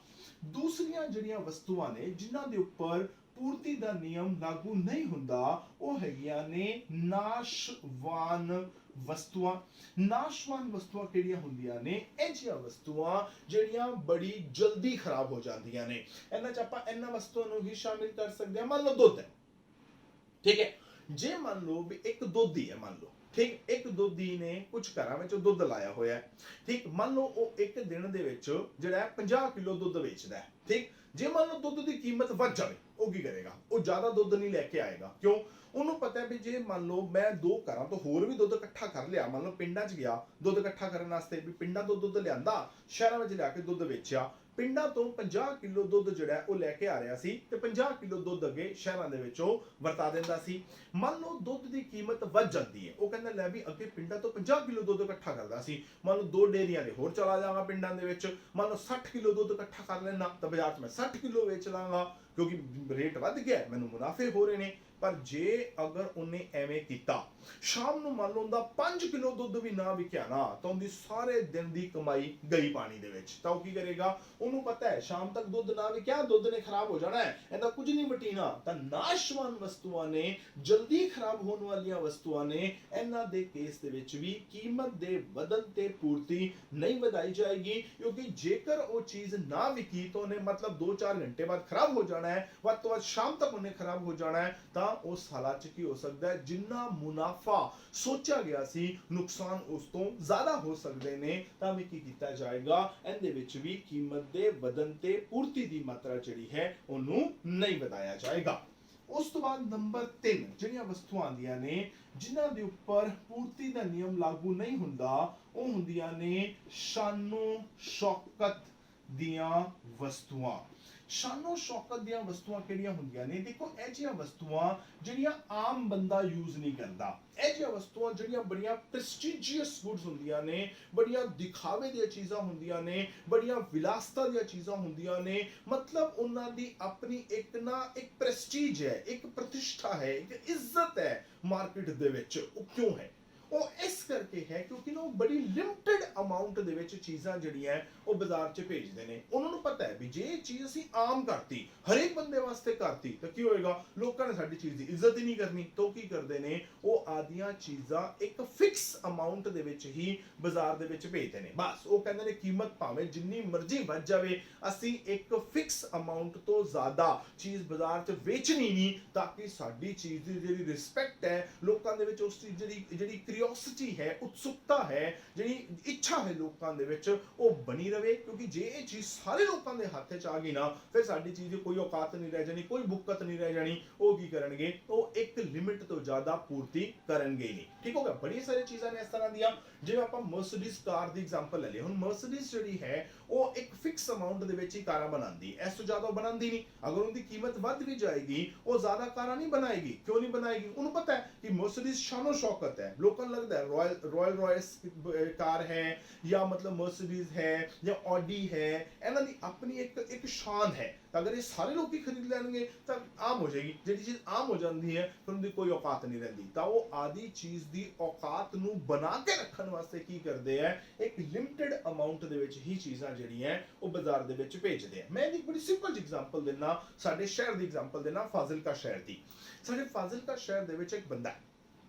ਦੂਸਰੀਆਂ ਜਿਹੜੀਆਂ ਵਸਤੂਆਂ ਨੇ ਜਿਨ੍ਹਾਂ ਦੇ ਉੱਪਰ ਪੂਰਤੀ ਦਾ ਨਿਯਮ ਲਾਗੂ ਨਹੀਂ ਹੁੰਦਾ ਉਹ ਹੈਗੀਆਂ ਨੇ ਨਾਸ਼ਵਾਨ ਵਸਤੂਆਂ। ਨਾਸ਼ਵਾਨ ਵਸਤੂਆਂ ਕਿਹੜੀਆਂ ਹੁੰਦੀਆਂ ਨੇ? ਇਹ ਜਿਹੀਆਂ ਵਸਤੂਆਂ ਜਿਹੜੀਆਂ ਬੜੀ ਜਲਦੀ ਖਰਾਬ ਹੋ ਜਾਂਦੀਆਂ ਨੇ। ਇਹਨਾਂ 'ਚ ਆਪਾਂ ਇਹਨਾਂ ਵਸਤੂਆਂ ਨੂੰ ਹੀ ਸ਼ਾਮਿਲ ਕਰ ਸਕਦੇ ਹਾਂ। ਮੰਨ ਲਓ ਦੁੱਧ ਹੈ, ਠੀਕ ਹੈ, ਜੇ ਮੰਨ ਲਓ ਵੀ ਇੱਕ ਦੋਧੀ ਹੈ, ਮੰਨ ਲਓ, ਠੀਕ, ਇੱਕ ਦੋਧੀ ਨੇ ਕੁਝ ਘਰਾਂ ਵਿੱਚ ਦੁੱਧ ਲਾਇਆ ਹੋਇਆ ਹੈ, ਠੀਕ, ਮੰਨ ਲਓ ਉਹ ਇੱਕ ਦਿਨ ਦੇ ਵਿੱਚ ਜਿਹੜਾ ਹੈ 50 ਕਿਲੋ ਦੁੱਧ ਵੇਚਦਾ ਹੈ, ਠੀਕ। ਜੇ ਮੰਨ ਲਓ ਦੁੱਧ ਦੀ ਕੀਮਤ ਵੱਧ ਜਾਵੇ, ਉਹ ਕੀ ਕਰੇਗਾ? ਉਹ ਜ਼ਿਆਦਾ ਦੁੱਧ ਨਹੀਂ ਲੈ ਕੇ ਆਏਗਾ। ਕਿਉਂ? ਉਹਨੂੰ ਪਤਾ ਹੈ ਵੀ ਜੇ ਮੰਨ ਲਓ ਮੈਂ 2 ਘਰਾਂ ਤੋਂ ਹੋਰ ਵੀ ਦੁੱਧ ਇਕੱਠਾ ਕਰ ਲਿਆ, ਮੰਨ ਲਓ ਪਿੰਡਾਂ 'ਚ ਗਿਆ ਦੁੱਧ ਇਕੱਠਾ ਕਰਨ ਵਾਸਤੇ, ਵੀ ਪਿੰਡਾਂ ਤੋਂ ਦੁੱਧ ਲਿਆਂਦਾ, ਸ਼ਹਿਰਾਂ ਵਿੱਚ ਲਿਆ ਕੇ ਦੁੱਧ ਵੇਚਿਆ, ਪਿੰਡਾਂ ਤੋਂ 50 ਕਿਲੋ ਦੁੱਧ ਜਿਹੜਾ ਉਹ ਲੈ ਕੇ ਆ ਰਿਹਾ ਸੀ ਤੇ 50 ਕਿਲੋ ਦੁੱਧ ਅੱਗੇ ਸ਼ਹਿਰਾਂ ਦੇ ਵਿੱਚ ਉਹ ਵਰਤਾ ਦਿੰਦਾ ਸੀ। ਮੰਨ ਲਓ ਦੁੱਧ ਦੀ ਕੀਮਤ ਵੱਧ ਜਾਂਦੀ ਹੈ, ਉਹ ਕਹਿੰਦਾ ਲੈ ਵੀ ਅੱਗੇ ਪਿੰਡਾਂ ਤੋਂ 50 ਕਿਲੋ ਦੁੱਧ ਇਕੱਠਾ ਕਰਦਾ ਸੀ, ਮੰਨ ਲਓ 2 ਡੇਅਰੀਆਂ ਦੇ ਹੋਰ ਚਲਾ ਜਾਵਾਂਗਾ ਪਿੰਡਾਂ ਦੇ ਵਿੱਚ, ਮੰਨ ਲਓ 60 ਕਿਲੋ ਦੁੱਧ ਇਕੱਠਾ ਕਰ ਲੈਣਾ ਤਾਂ ਬਾਜ਼ਾਰ 'ਚ ਮੈਂ 60 ਕਿਲੋ ਵੇਚ ਲਾਂਗਾ ਕਿਉਂਕਿ ਰੇਟ ਵੱਧ ਗਿਆ, ਮੈਨੂੰ ਮੁਨਾਫੇ ਹੋ ਰਹੇ ਨੇ। ਪਰ ਜੇ ਅਗਰ ਉਹਨੇ ਐਵੇਂ ਕੀਤਾ, ਸ਼ਾਮ ਨੂੰ ਮੰਨ ਲਓ ਉਹਦਾ 5 ਕਿਲੋ ਦੁੱਧ ਵੀ ਨਾ ਵਿਕਿਆ ਨਾ ਤਾਂ ਉਹਦੀ ਸਾਰੇ ਦਿਨ ਦੀ ਕਮਾਈ ਗਈ ਪਾਣੀ ਦੇ ਵਿੱਚ। ਤਾਂ ਉਹ ਕੀ ਕਰੇਗਾ? ਉਹਨੂੰ ਪਤਾ ਹੈ ਸ਼ਾਮ ਤੱਕ ਦੁੱਧ ਨਾ ਵਿਕਿਆ, ਦੁੱਧ ਨੇ ਖਰਾਬ ਹੋ ਜਾਣਾ ਹੈ, ਇਹਦਾ ਕੁਝ ਨਹੀਂ ਮਟੀਨਾ। ਤਾਂ ਨਾਸ਼ਵਾਨ ਵਸਤੂਆਂ ਨੇ, ਜਲਦੀ ਖਰਾਬ ਹੋਣ ਵਾਲੀਆਂ ਵਸਤੂਆਂ ਨੇ, ਇਹਨਾਂ ਦੇ ਕੇਸ ਦੇ ਵਿੱਚ ਵੀ ਕੀਮਤ ਦੇ ਵਧਣ ਤੇ ਪੂਰਤੀ ਨਹੀਂ ਵਧਾਈ ਜਾਏਗੀ, ਕਿਉਂਕਿ ਜੇਕਰ ਉਹ ਚੀਜ਼ ਨਾ ਵਿਕੀ ਤਾਂ ਉਹਨੇ ਮਤਲਬ 2-4 ਘੰਟੇ ਬਾਅਦ ਖਰਾਬ ਹੋ ਜਾਣਾ ਹੈ, ਵੱਧ ਤੋਂ ਵੱਧ ਸ਼ਾਮ ਤੱਕ ਉਹਨੇ ਖਰਾਬ ਹੋ ਜਾਣਾ ਹੈ। ਤਾਂ ਉਸ ਹਾਲਾਤ 'ਚ ਕੀ ਹੋ ਸਕਦਾ ਹੈ? ਜਿੰਨਾ ਮੁਨਾਫਾ ਸੋਚਿਆ ਗਿਆ ਸੀ, ਨੁਕਸਾਨ ਉਸ ਤੋਂ ਜ਼ਿਆਦਾ ਹੋ ਸਕਦੇ ਨੇ। ਤਾਂ ਵੀ ਕੀ ਕੀਤਾ ਜਾਏਗਾ? ਇਹਦੇ ਵਿੱਚ ਵੀ ਕੀਮਤ ਦੇ ਵਧਣ ਤੇ ਪੂਰਤੀ ਦੀ ਮਾਤਰਾ ਜਿਹੜੀ ਹੈ ਉਹਨੂੰ ਨਹੀਂ ਵਧਾਇਆ ਜਾਏਗਾ। ਉਸ ਤੋਂ ਬਾਅਦ ਨੰਬਰ 3 ਜਿਹੜੀਆਂ ਵਸਤੂਆਂ ਆਉਂਦੀਆਂ ਨੇ ਜਿਨ੍ਹਾਂ ਦੇ ਉੱਪਰ ਪੂਰਤੀ ਦਾ ਨਿਯਮ ਲਾਗੂ ਨਹੀਂ ਹੁੰਦਾ, ਉਹ ਹੁੰਦੀਆਂ ਨੇ ਸ਼ਾਨੋ ਸ਼ੌਕਤ ਦੀਆਂ ਵਸਤੂਆਂ। ਸ਼ਾਨੋ ਸ਼ੌਕਤ ਦੀਆਂ ਵਸਤੂਆਂ ਕਿਹੜੀਆਂ ਹੁੰਦੀਆਂ ਨੇ? ਦੇਖੋ, ਇਹ ਜਿਹੀਆਂ ਵਸਤੂਆਂ ਜਿਹੜੀਆਂ ਆਮ ਬੰਦਾ ਯੂਜ਼ ਨਹੀਂ ਕਰਦਾ, ਇਹ ਜਿਹੀਆਂ ਵਸਤੂਆਂ ਜਿਹੜੀਆਂ ਬੜੀਆਂ ਪ੍ਰੈਸਟੀਜੀਅਸ ਗੁੱਡਸ ਹੁੰਦੀਆਂ ਨੇ, ਬੜੀਆਂ ਦਿਖਾਵੇ ਦੀਆਂ ਚੀਜ਼ਾਂ ਹੁੰਦੀਆਂ ਨੇ, ਬੜੀਆਂ ਵਿਲਾਸਤਾ ਦੀਆਂ ਚੀਜ਼ਾਂ ਹੁੰਦੀਆਂ ਨੇ, ਮਤਲਬ ਉਹਨਾਂ ਦੀ ਆਪਣੀ ਇੱਕ ਪ੍ਰੈਸਟੀਜ ਹੈ, ਇੱਕ ਪ੍ਰਤਿਸ਼ਠਾ ਹੈ, ਇੱਕ ਇੱਜ਼ਤ ਹੈ ਮਾਰਕੀਟ ਦੇ ਵਿੱਚ। ਉਹ ਕਿਉਂ ਹੈ? ਉਹ ਇਸ ਕਰਕੇ ਹੈ ਕਿਉਂਕਿ ਉਹ ਬੜੀ ਲਿਮਟਿਡ ਅਮਾਉਂਟ ਦੇ ਵਿੱਚ ਚੀਜ਼ਾਂ ਜਿਹੜੀਆਂ ਉਹ ਬਾਜ਼ਾਰ 'ਚ ਭੇਜਦੇ ਨੇ। ਉਹਨਾਂ ਨੂੰ ਪਤਾ ਹੈ ਵੀ ਜੇ ਇਹ ਚੀਜ਼ ਅਸੀਂ ਆਮ ਕਰਤੀ, ਹਰੇਕ ਬੰਦੇ ਵਾਸਤੇ ਕਰਤੀ ਤਾਂ ਕੀ ਹੋਏਗਾ? ਲੋਕਾਂ ਨੇ ਸਾਡੀ ਚੀਜ਼ ਦੀ ਇੱਜ਼ਤ ਹੀ ਨਹੀਂ ਕਰਨੀ। ਤਾਂ ਕੀ ਕਰਦੇ ਨੇ? ਉਹ ਆਦੀਆਂ ਚੀਜ਼ਾਂ ਇੱਕ ਫਿਕਸ ਅਮਾਉਂਟ ਦੇ ਵਿੱਚ ਹੀ ਬਾਜ਼ਾਰ ਦੇ ਵਿੱਚ ਭੇਜਦੇ ਨੇ। ਬਸ ਉਹ ਕਹਿੰਦੇ ਨੇ ਕੀਮਤ ਭਾਵੇਂ ਜਿੰਨੀ ਮਰਜ਼ੀ ਵੱਧ ਜਾਵੇ, ਅਸੀਂ ਇੱਕ ਫਿਕਸ ਅਮਾਉਂਟ ਤੋਂ ਜ਼ਿਆਦਾ ਚੀਜ਼ ਬਾਜ਼ਾਰ 'ਚ ਵੇਚਣੀ ਨਹੀਂ, ਤਾਂ ਕਿ ਸਾਡੀ ਚੀਜ਼ ਦੀ ਜਿਹੜੀ ਰਿਸਪੈਕਟ ਹੈ ਲੋਕਾਂ ਦੇ ਵਿੱਚ, ਉਸ ਚੀਜ਼ ਜਿਹੜੀ क्यूरियोसिटी है, उत्सुकता है, ਜਿਹੜੀ ਇੱਛਾ ਹੈ ਲੋਕਾਂ ਦੇ ਵਿੱਚ ਉਹ ਬਣੀ ਰਵੇ, ਕਿਉਂਕਿ ਜੇ ਇਹ ਚੀਜ਼ ਸਾਰੇ ਲੋਕਾਂ ਦੇ ਹੱਥ 'ਚ ਆ ਗਈ ਨਾ ਫਿਰ ਸਾਡੀ ਚੀਜ਼ ਦੀ ਕੋਈ ਔਕਾਤ ਨਹੀਂ ਰਹਿ ਜਾਣੀ, ਕੋਈ ਬੁੱਕਤ ਨਹੀਂ ਰਹਿ ਜਾਣੀ। ਉਹ ਕੀ ਕਰਨਗੇ, ਉਹ ਇੱਕ ਲਿਮਿਟ ਤੋਂ ਜ਼ਿਆਦਾ ਪੂਰਤੀ ਕਰਨਗੇ ਨਹੀਂ। ਠੀਕ ਹੋ ਗਿਆ। ਬੜੀਆਂ ਸਾਰੀਆਂ ਚੀਜ਼ਾਂ ਨੇ ਇਸ ਤਰ੍ਹਾਂ ਦੀਆਂ, ਜਿਵੇਂ ਆਪਾਂ ਮਰਸੀਡੀਜ਼ ਕਾਰ ਦੀ ਐਗਜ਼ਾਮਪਲ ਲੈ ਲਈ। ਹੁਣ ਮਰਸੀਡੀਜ਼ ਜਿਹੜੀ ਹੈ ਉਹ ਇੱਕ ਫਿਕਸ ਅਮਾਉਂਟ ਦੇ ਵਿੱਚ ਹੀ ਕਾਰਾਂ ਬਣਾਉਂਦੀ, ਇਸ ਤੋਂ ਜ਼ਿਆਦਾ ਉਹ ਬਣਾਉਂਦੀ ਨਹੀਂ। ਅਗਰ ਉਹਦੀ ਕੀਮਤ ਵੱਧ ਵੀ ਜਾਏਗੀ ਉਹ ਜ਼ਿਆਦਾ ਕਾਰਾਂ ਨਹੀਂ ਬਣਾਏਗੀ। ਕਿਉਂ ਨਹੀਂ ਬਣਾਏਗੀ? ਉਹਨੂੰ ਪਤਾ ਹੈ ਕਿ ਮਰਸੀਡੀਜ਼ ਸ਼ਾਨੋ ਸ਼ੌਕਤ ਹੈ, ਲੋਕਾਂ ਨੂੰ ਲੱਗਦਾ ਹੈ ਰॉयल रॉयस कार है या मतलब मर्सिडीज है या ऑडी है, ਇਹਨਾਂ ਦੀ ਆਪਣੀ ਇੱਕ ਸ਼ਾਨ ਹੈ। ਤਾਂ ਅਗਰ ਇਹ ਸਾਰੇ ਲੋਕ ਹੀ ਖਰੀਦ ਲੈਣਗੇ ਤਾਂ ਆਮ ਹੋ ਜਾਏਗੀ। ਜਿਹੜੀ ਚੀਜ਼ ਆਮ ਹੋ ਜਾਂਦੀ ਹੈ ਫਿਰ ਉਹਦੀ ਕੋਈ ਔਕਾਤ ਨਹੀਂ ਰਹਿੰਦੀ। ਤਾਂ ਉਹ ਆਦੀ ਚੀਜ਼ ਦੀ ਔਕਾਤ ਨੂੰ ਬਣਾ ਕੇ ਰੱਖਣ ਵਾਸਤੇ ਕੀ ਕਰਦੇ ਆ, ਇੱਕ ਲਿਮਟਿਡ ਅਮਾਉਂਟ ਦੇ ਵਿੱਚ ਹੀ ਚੀਜ਼ਾਂ ਜਿਹੜੀਆਂ ਉਹ ਬਾਜ਼ਾਰ ਦੇ ਵਿੱਚ ਭੇਜਦੇ ਆ। ਮੈਂ ਇੱਕ ਬੜੀ ਸਿੰਪਲ ਜਿਹੀ ਐਗਜ਼ਾਮਪਲ ਦਿੰਨਾ, ਸਾਡੇ ਸ਼ਹਿਰ ਦੀ ਐਗਜ਼ਾਮਪਲ ਦਿੰਨਾ, ਫਾਜ਼ਿਲਕਾ ਸ਼ਹਿਰ ਦੀ। ਸਾਡੇ ਫਾਜ਼ਿਲਕਾ ਸ਼ਹਿਰ ਦੇ ਵਿੱਚ ਇੱਕ ਬੰਦਾ,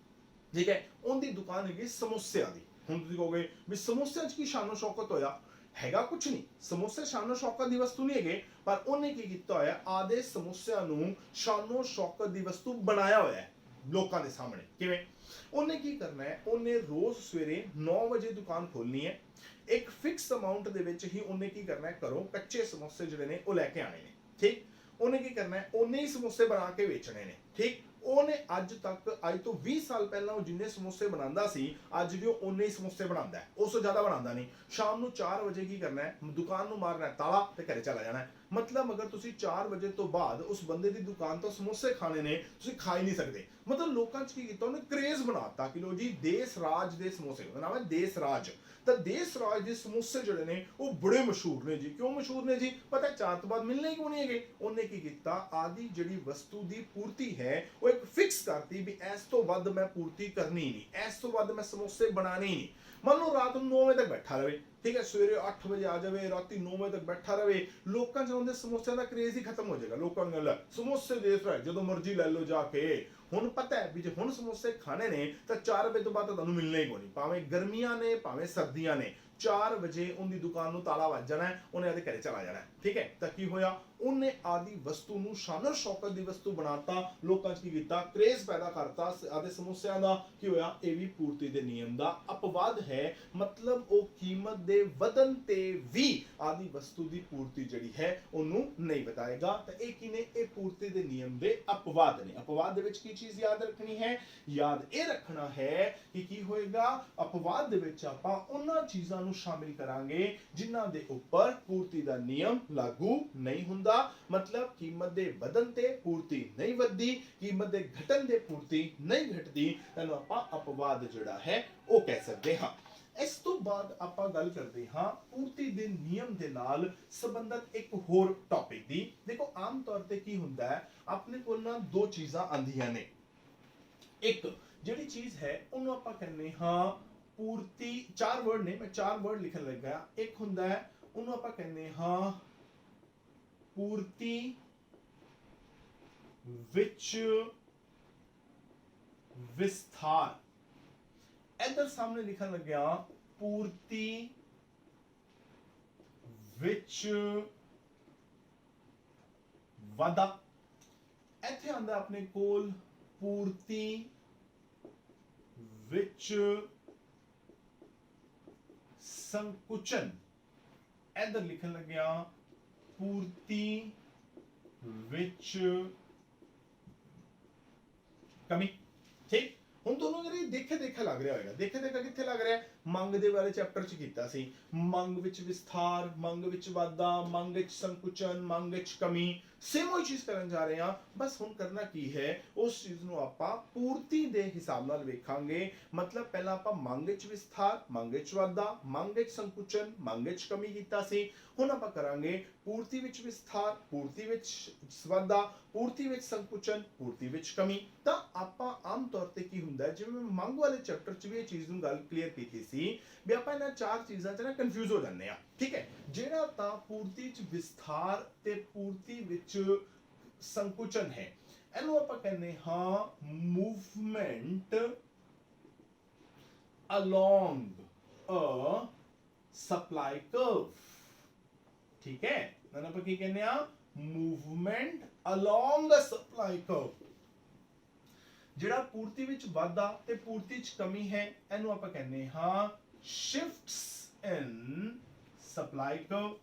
ਠੀਕ ਹੈ, ਉਹਦੀ ਦੁਕਾਨ ਹੈਗੀ ਸਮੋਸਿਆਂ ਦੀ। ਹੁਣ ਤੁਸੀਂ ਕਹੋਗੇ ਵੀ ਸਮੋਸਿਆਂ 'ਚ ਕੀ ਸ਼ਾਨੋ ਸ਼ੌਕਤ ਹੋਇਆ? ਹੈਗਾ ਕੁਛ ਨਹੀਂ, ਸਮੋਸੇ ਸ਼ਾਨੋ ਸ਼ੌਕਤ ਦੀ ਵਸਤੂ ਨਹੀਂ ਹੈਗੇ, ਪਰ ਉਹਨੇ ਕੀ ਕੀਤਾ ਹੋਇਆ, ਆਦੇ ਸਮੋਸਿਆਂ ਨੂੰ ਸ਼ਾਨੋ ਸ਼ੌਕਤ ਦੀ ਵਸਤੂ ਬਣਾਇਆ ਹੋਇਆ ਹੈ ਲੋਕਾਂ ਦੇ ਸਾਹਮਣੇ। ਕਿਵੇਂ? ਉਹਨੇ ਕੀ ਕਰਨਾ ਹੈ, ਉਹਨੇ ਰੋਜ਼ ਸਵੇਰੇ 9 ਵਜੇ ਦੁਕਾਨ ਖੋਲਣੀ ਹੈ। ਇੱਕ ਫਿਕਸ ਅਮਾਉਂਟ ਦੇ ਵਿੱਚ ਹੀ ਉਹਨੇ ਕੀ ਕਰਨਾ ਹੈ, ਘਰੋਂ ਕੱਚੇ ਸਮੋਸੇ ਜਿਹੜੇ ਨੇ ਉਹ ਲੈ ਕੇ ਆਣੇ ਨੇ। ਠੀਕ? ਉਹਨੇ ਕੀ ਕਰਨਾ ਹੈ, ਉਹਨੇ ਹੀ ਸਮੋਸੇ ਬਣਾ ਕੇ ਵੇਚਣੇ ਨੇ। ਠੀਕ? ਉਹਨੇ ਅੱਜ ਤੋਂ 20 ਸਾਲ ਪਹਿਲਾਂ ਉਹ ਜਿੰਨੇ ਸਮੋਸੇ ਬਣਾਉਂਦਾ ਸੀ ਅੱਜ ਵੀ ਉਹ ਉਨੇ ਹੀ ਸਮੋਸੇ ਬਣਾਉਂਦਾ ਹੈ, ਉਸ ਤੋਂ ਜ਼ਿਆਦਾ ਬਣਾਉਂਦਾ ਨਹੀਂ। ਸ਼ਾਮ ਨੂੰ 4 ਵਜੇ ਕੀ ਕਰਨਾ ਹੈ, ਦੁਕਾਨ ਨੂੰ ਮਾਰਨਾ ਹੈ ਤਾਲਾ ਤੇ ਘਰੇ ਚਲਾ ਜਾਣਾ ਹੈ। ਮਤਲਬ ਅਗਰ ਤੁਸੀਂ 4 ਵਜੇ ਤੋਂ ਬਾਅਦ ਉਸ ਬੰਦੇ ਦੀ ਦੁਕਾਨ ਤੋਂ ਸਮੋਸੇ ਖਾਣੇ ਨੇ, ਤੁਸੀਂ ਖਾ ਹੀ ਨਹੀਂ ਸਕਦੇ। ਮਤਲਬ ਲੋਕਾਂ 'ਚ ਕੀ ਕੀਤਾ, ਉਹਨੇ ਕ੍ਰੇਜ਼ ਬਣਾਤਾ ਕਿ ਲੋ ਜੀ ਦੇਸ ਰਾਜ ਦੇ ਸਮੋਸੇ, ਉਹਦਾ ਨਾਮ ਹੈ ਦੇਸ ਰਾਜ। ਤਾਂ ਦੇਸ ਰਾਜ ਦੇ ਸਮੋਸੇ ਜਿਹੜੇ ਨੇ ਉਹ ਬੜੇ ਮਸ਼ਹੂਰ ਨੇ ਜੀ। ਕਿਉਂ ਮਸ਼ਹੂਰ ਨੇ ਜੀ? ਪਤਾ 4 ਤੋਂ ਬਾਅਦ ਮਿਲਣੇ ਕਿਉਂ ਨਹੀਂ ਹੈਗੇ। ਉਹਨੇ ਕੀ ਕੀਤਾ, ਆਦੀ ਜਿਹੜੀ ਵਸਤੂ ਦੀ ਪੂਰਤੀ ਹੈ ਉਹ ਇੱਕ ਫਿਕਸ ਕਰਤੀ ਵੀ ਇਸ ਤੋਂ ਵੱਧ ਮੈਂ ਪੂਰਤੀ ਕਰਨੀ ਨਹੀਂ, ਇਸ ਤੋਂ ਵੱਧ ਮੈਂ ਸਮੋਸੇ ਬਣਾਣੇ ਨਹੀਂ। ਮੰਨ ਲਓ ਰਾਤ ਨੂੰ 9 ਵਜੇ ਤੱਕ ਬੈਠਾ ਰਵੇ, ਠੀਕ ਹੈ, ਸਵੇਰੇ 8 ਵਜੇ ਆ ਜਾਵੇ, ਰਾਤੀ 9 ਵਜੇ ਤੱਕ ਬੈਠਾ ਰਵੇ, ਲੋਕਾਂ 'ਚ ਉਹਦੇ ਸਮੋਸਿਆਂ ਦਾ ਕ੍ਰੇਜ਼ ਹੀ ਖਤਮ ਹੋ ਜਾਏਗਾ। ਲੋਕਾਂ ਨੂੰ ਲੈ ਸਮੋਸੇ ਦੇਸ ਰਾਜ ਜਦੋਂ ਮਰਜ਼ੀ ਲੈ ਲਓ ਜਾ ਕੇ। ਹੁਣ ਪਤਾ ਹੈ ਵੀ ਜੇ ਹੁਣ ਸਮੋਸੇ ਖਾਣੇ ਨੇ ਤਾਂ 4 ਵਜੇ ਤੋਂ ਬਾਅਦ ਤਾਂ ਤੁਹਾਨੂੰ ਮਿਲਣੇ ਹੀ ਕੋਈ ਨਹੀਂ, ਭਾਵੇਂ ਗਰਮੀਆਂ ਨੇ ਭਾਵੇਂ ਸਰਦੀਆਂ ਨੇ। 4 ਵਜੇ ਉਹਦੀ ਦੁਕਾਨ ਨੂੰ ਤਾਲਾ ਵੱਜ ਜਾਣਾ, ਉਹਨੇ ਆਦੇ ਘਰੇ ਚਲਾ ਜਾਣਾ। ਠੀਕ ਹੈ? ਤਾਂ ਕੀ ਹੋਇਆ, ਉਹਨੇ ਆਦੀ ਵਸਤੂ ਨੂੰ ਸ਼ਾਨੋ ਸ਼ੌਕਤ ਦੀ ਵਸਤੂ ਬਣਾਤਾ, ਲੋਕਾਂ 'ਚ ਕੀ ਕੀਤਾ, ਕ੍ਰੇਜ਼ ਪੈਦਾ ਕਰਤਾ ਆਦੇ ਸਮੋਸਿਆਂ ਦਾ। ਕੀ ਹੋਇਆ, ਇਹ ਵੀ ਪੂਰਤੀ ਦੇ ਨਿਯਮ ਦਾ ਅਪਵਾਦ ਹੈ। ਮਤਲਬ ਉਹ ਕੀਮਤ ਦੇ ਵਧਣ ਤੇ ਵੀ ਆਦੀ ਵਸਤੂ ਦੀ ਪੂਰਤੀ ਜਿਹੜੀ ਹੈ ਉਹਨੂੰ ਨਹੀਂ ਬਤਾਏਗਾ। ਤਾਂ ਇਹ ਕੀ ਨੇ, ਇਹ ਪੂਰਤੀ ਦੇ ਨਿਯਮ ਦੇ ਅਪਵਾਦ ਨੇ। ਅਪਵਾਦ ਦੇ ਵਿੱਚ ਕੀ ਚੀਜ਼ ਯਾਦ ਰੱਖਣੀ ਹੈ? ਯਾਦ ਇਹ ਰੱਖਣਾ ਹੈ ਕਿ ਕੀ ਹੋਏਗਾ, ਅਪਵਾਦ ਦੇ ਵਿੱਚ ਆਪਾਂ ਉਹਨਾਂ ਚੀਜ਼ਾਂ ਨੂੰ ਸ਼ਾਮਿਲ ਕਰਾਂਗੇ ਜਿਨ੍ਹਾਂ ਦੇ ਉੱਪਰ ਪੂਰਤੀ ਦਾ ਨਿਯਮ ਲਾਗੂ ਨਹੀਂ ਹੁੰਦਾ। ਮਤਲਬ ਕੀਮਤ ਦੇ ਵਧਣ ਤੇ ਪੂਰਤੀ ਨਹੀਂ ਵੱਧਦੀ, ਕੀਮਤ ਦੇ ਘਟਣ ਤੇ ਪੂਰਤੀ ਨਹੀਂ ਘਟਦੀ। ਤੈਨੂੰ ਆਪਾਂ ਅਪਵਾਦ ਜਿਹੜਾ ਹੈ ਉਹ ਕਹਿ ਸਕਦੇ ਹਾਂ। ਇਸ ਤੋਂ ਬਾਅਦ ਆਪਾਂ ਗੱਲ ਕਰਦੇ ਹਾਂ ਪੂਰਤੀ ਦੇ ਨਿਯਮ ਦੇ ਨਾਲ ਸੰਬੰਧਿਤ ਇੱਕ ਹੋਰ ਟੌਪਿਕ ਦੀ। ਦੇਖੋ ਆਮ ਤੌਰ ਤੇ ਕੀ ਹੁੰਦਾ ਹੈ, ਆਪਣੇ ਕੋਲ ਨਾ ਦੋ ਚੀਜ਼ਾਂ ਆਂਦੀਆਂ ਨੇ। ਇੱਕ ਜਿਹੜੀ ਚੀਜ਼ ਹੈ ਉਹਨੂੰ ਆਪਾਂ ਕਹਿੰਦੇ ਹਾਂ ਪੂਰਤੀ। 4 ਵਰਡ ਨੇ, ਮੈਂ 4 ਵਰਡ ਲਿਖਣ ਲੱਗਾ। ਇੱਕ ਹੁੰਦਾ ਹੈ ਉਹਨੂੰ ਆਪਾਂ ਕਹਿੰਦੇ ਹਾਂ ਪੂਰਤੀ ਵਿੱਚ ਵਿਸਥਾਰ। ਇਧਰ ਸਾਹਮਣੇ ਲਿਖਣ ਲੱਗਿਆ ਪੂਰਤੀ ਵਿੱਚ ਵਾਧਾ। ਇੱਥੇ ਆਂਦਾ ਆਪਣੇ ਕੋਲ ਪੂਰਤੀ ਵਿੱਚ ਸੰਕੁਚਨ। ਇਧਰ ਲਿਖਣ ਲੱਗਿਆ ਪੂਰਤੀ ਵਿੱਚ ਕਮੀ। ਠੀਕ? ਹੁਣ ਤੁਹਾਨੂੰ ਅਗਰ ਇਹ ਦੇਖੇ ਲੱਗ ਰਿਹਾ ਹੋਏਗਾ, ਦੇਖੇ ਕਿੱਥੇ ਲੱਗ ਰਿਹਾ, ਮੰਗ ਦੇ ਬਾਰੇ ਚੈਪਟਰ 'ਚ ਕੀਤਾ ਸੀ। ਮੰਗ ਵਿੱਚ ਵਿਸਥਾਰ, ਮੰਗ ਵਿੱਚ ਵਾਧਾ, ਮੰਗ ਵਿੱਚ ਸੰਕੁਚਨ, ਮੰਗ ਵਿੱਚ ਕਮੀ। ਸੇਮ ਉਹੀ ਚੀਜ਼ ਕਰਨ ਜਾ ਰਹੇ ਹਾਂ। ਬਸ ਹੁਣ ਕਰਨਾ ਕੀ ਹੈ, ਉਸ ਚੀਜ਼ ਨੂੰ ਆਪਾਂ ਪੂਰਤੀ ਦੇ ਹਿਸਾਬ ਨਾਲ ਵੇਖਾਂਗੇ। ਮਤਲਬ ਪਹਿਲਾਂ ਆਪਾਂ ਮੰਗ ਵਿੱਚ ਵਿਸਥਾਰ, ਮੰਗ ਵਿੱਚ ਵਾਧਾ, ਮੰਗ ਵਿੱਚ ਸੰਕੁਚਨ, ਮੰਗ ਵਿੱਚ ਕਮੀ ਕੀਤਾ ਸੀ। ਹੁਣ ਆਪਾਂ ਕਰਾਂਗੇ ਪੂਰਤੀ ਵਿੱਚ ਵਿਸਥਾਰ, ਪੂਰਤੀ ਵਿੱਚ ਵਾਧਾ, ਪੂਰਤੀ ਵਿੱਚ ਸੰਕੁਚਨ, ਪੂਰਤੀ ਵਿੱਚ ਕਮੀ। ਤਾਂ ਆਪਾਂ ਆਮ ਤੌਰ ਤੇ ਕੀ ਹੁੰਦਾ, ਜਿਵੇਂ ਮੰਗ ਵਾਲੇ ਚੈਪਟਰ 'ਚ ਵੀ ਇਹ ਚੀਜ਼ ਨੂੰ ਗੱਲ ਕਲੀਅਰ ਕੀਤੀ ਸੀ ਵੀ ਆਪਾਂ ਇਹਨਾਂ 4 ਚੀਜ਼ਾਂ 'ਚ ਨਾ ਕਨਫਿਊਜ਼ ਹੋ ਜਾਂਦੇ ਆ। ਠੀਕ ਹੈ? ਜਿਹੜਾ ਤਾਂ ਪੂਰਤੀ 'ਚ ਵਿਸਥਾਰ ਤੇ ਪੂਰਤੀ ਵਿੱਚ ਸੰਕੁਚਨ ਹੈ, ਇਹਨੂੰ ਆਪਾਂ ਕਹਿੰਦੇ ਹਾਂ movement along a supply curve। ਠੀਕ ਹੈ? ਇਹਨਾਂ ਆਪਾਂ ਕੀ ਕਹਿੰਦੇ ਆ, movement along a supply curve। ਜਿਹੜਾ ਪੂਰਤੀ ਵਿੱਚ ਵਾਧਾ ਤੇ ਪੂਰਤੀ 'ਚ ਕਮੀ ਹੈ ਇਹਨੂੰ ਆਪਾਂ ਕਹਿੰਦੇ ਹਾਂ shifts in supply curve।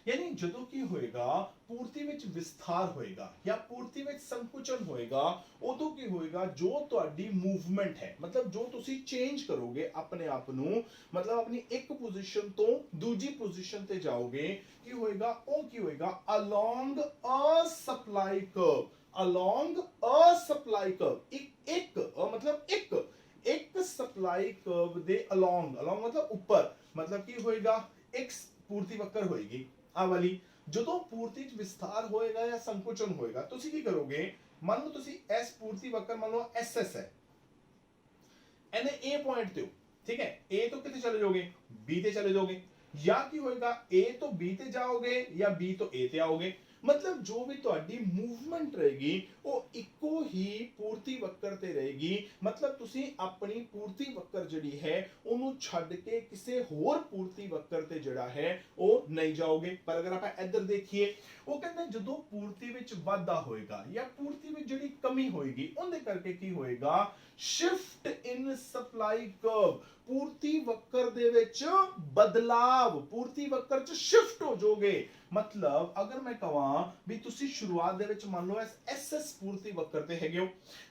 यानी ਜਦੋਂ ਕੀ ਹੋਏਗਾ ਪੂਰਤੀ ਵਿੱਚ ਵਿਸਥਾਰ ਹੋਏਗਾ ਜਾਂ ਪੂਰਤੀ ਵਿੱਚ ਸੰਕੁਚਨ ਹੋਏਗਾ ਉਦੋਂ ਕੀ ਹੋਏਗਾ ਜੋ ਤੁਹਾਡੀ ਮੂਵਮੈਂਟ ਹੈ ਮਤਲਬ ਜੋ ਤੁਸੀਂ ਚੇਂਜ ਕਰੋਗੇ ਆਪਣੇ ਆਪ ਨੂੰ ਮਤਲਬ ਆਪਣੀ ਇੱਕ ਪੋਜੀਸ਼ਨ ਤੋਂ ਦੂਜੀ ਪੋਜੀਸ਼ਨ ਤੇ ਜਾਓਗੇ ਕੀ ਹੋਏਗਾ ਉਹ ਕੀ ਹੋਏਗਾ along a supply curve along a supply curve ਇੱਕ मतलब ਇੱਕ ਸਪਲਾਈ ਕਰਵ ਦੇ along मतलब ਉੱਪਰ मतलब ਕੀ ਹੋਏਗਾ ਇੱਕ ਪੂਰਤੀ ਵਕਰ ਹੋਏਗੀ ਆ ਵਾਲੀ ਜਦੋਂ ਪੂਰਤੀ ਚ ਵਿਸਥਾਰ ਹੋਏਗਾ ਜਾਂ ਸੰਕੁਚਨ ਹੋਏਗਾ ਤੁਸੀਂ ਕੀ ਕਰੋਗੇ ਮੰਨ ਲਓ ਤੁਸੀਂ S ਪੂਰਤੀ ਵਕਰ ਮੰਨ ਲਓ SS ਹੈ ਇਹਨੇ A ਪੁਆਇੰਟ ਤੇ ਹੋ ਠੀਕ ਹੈ A ਤੋਂ ਕਿੱਥੇ ਚਲੇ ਜਾਓਗੇ B ਤੇ ਚਲੇ ਜਾਓਗੇ ਜਾਂ ਕੀ ਹੋਏਗਾ A ਤੋਂ B ਤੇ ਜਾਓਗੇ ਜਾਂ B ਤੋਂ A ਤੇ ਆਓਗੇ मतलब जो भी ਤੁਹਾਡੀ मूवमेंट रहेगी ਉਹ ਇੱਕੋ ਹੀ ਪੂਰਤੀ ਵਕਰ ਤੇ ਰਹੇਗੀ मतलब ਤੁਸੀਂ ਆਪਣੀ ਪੂਰਤੀ ਵਕਰ ਜਿਹੜੀ ਹੈ ਉਹਨੂੰ ਛੱਡ ਕੇ ਕਿਸੇ ਹੋਰ ਪੂਰਤੀ ਵਕਰ ਤੇ ਜਿਹੜਾ ਹੈ ਉਹ ਨਹੀਂ ਜਾਓਗੇ ਪਰ ਅਗਰ ਆਪਾਂ ਇੱਧਰ ਦੇਖੀਏ ਉਹ ਕਹਿੰਦੇ ਜਦੋਂ ਪੂਰਤੀ ਵਿੱਚ ਵਾਧਾ ਹੋਏਗਾ ਜਾਂ ਪੂਰਤੀ ਵਿੱਚ ਜਿਹੜੀ ਕਮੀ ਹੋਏਗੀ ਉਹਦੇ ਕਰਕੇ ਕੀ ਹੋਏਗਾ शिफ्ट इन सप्लाई कर्व ਪੂਰਤੀ ਵਕਰ ਦੇ ਵਿੱਚ ਬਦਲਾਵ ਪੂਰਤੀ ਵਕਰ ਚ ਸ਼ਿਫਟ ਹੋ ਜਾਓਗੇ मतलब अगर मैं कहां भी तुसी शुरुआत दे विच मान लो SS पूर्ति वक्र ते हैगे हो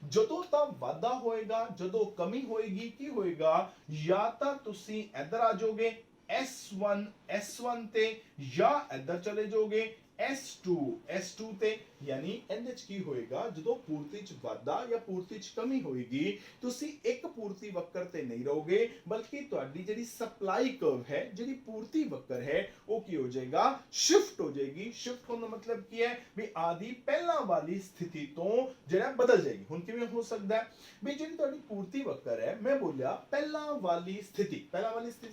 जदों ता वाधा होएगा जदों कमी होएगी की होएगा या ता तुसी इधर आ जाओगे S1 ते या इधर चले जाओगे S2 ਤੇ ਯਾਨੀ ਇਹਦੇ ਚ ਕੀ ਹੋਏਗਾ ਜਦੋਂ ਪੂਰਤੀ ਚ ਵਾਧਾ ਜਾਂ ਪੂਰਤੀ ਚ ਕਮੀ ਹੋਏਗੀ ਤੁਸੀਂ ਇੱਕ ਪੂਰਤੀ ਵਕਰ ਤੇ ਨਹੀਂ ਰਹੋਗੇ ਬਲਕਿ ਤੁਹਾਡੀ ਜਿਹੜੀ ਸਪਲਾਈ ਕਰਵ ਹੈ ਜਿਹੜੀ ਪੂਰਤੀ ਵਕਰ ਹੈ ਉਹ ਕੀ ਹੋ ਜਾਏਗਾ ਸ਼ਿਫਟ ਹੋ ਜਾਏਗੀ ਸ਼ਿਫਟ ਹੋਣ ਦਾ ਮਤਲਬ ਕੀ ਹੈ ਵੀ ਆਦੀ ਪਹਿਲਾਂ ਵਾਲੀ ਸਥਿਤੀ ਤੋਂ ਜਿਹੜਾ ਬਦਲ ਜਾਏਗੀ ਹੁਣ ਕਿਵੇਂ ਹੋ ਸਕਦਾ ਹੈ ਵੀ ਜਿਹੜੀ ਤੁਹਾਡੀ ਪੂਰਤੀ ਵਕਰ ਹੈ ਮੈਂ ਬੋਲਿਆ ਪਹਿਲਾਂ ਵਾਲੀ ਸਥਿਤੀ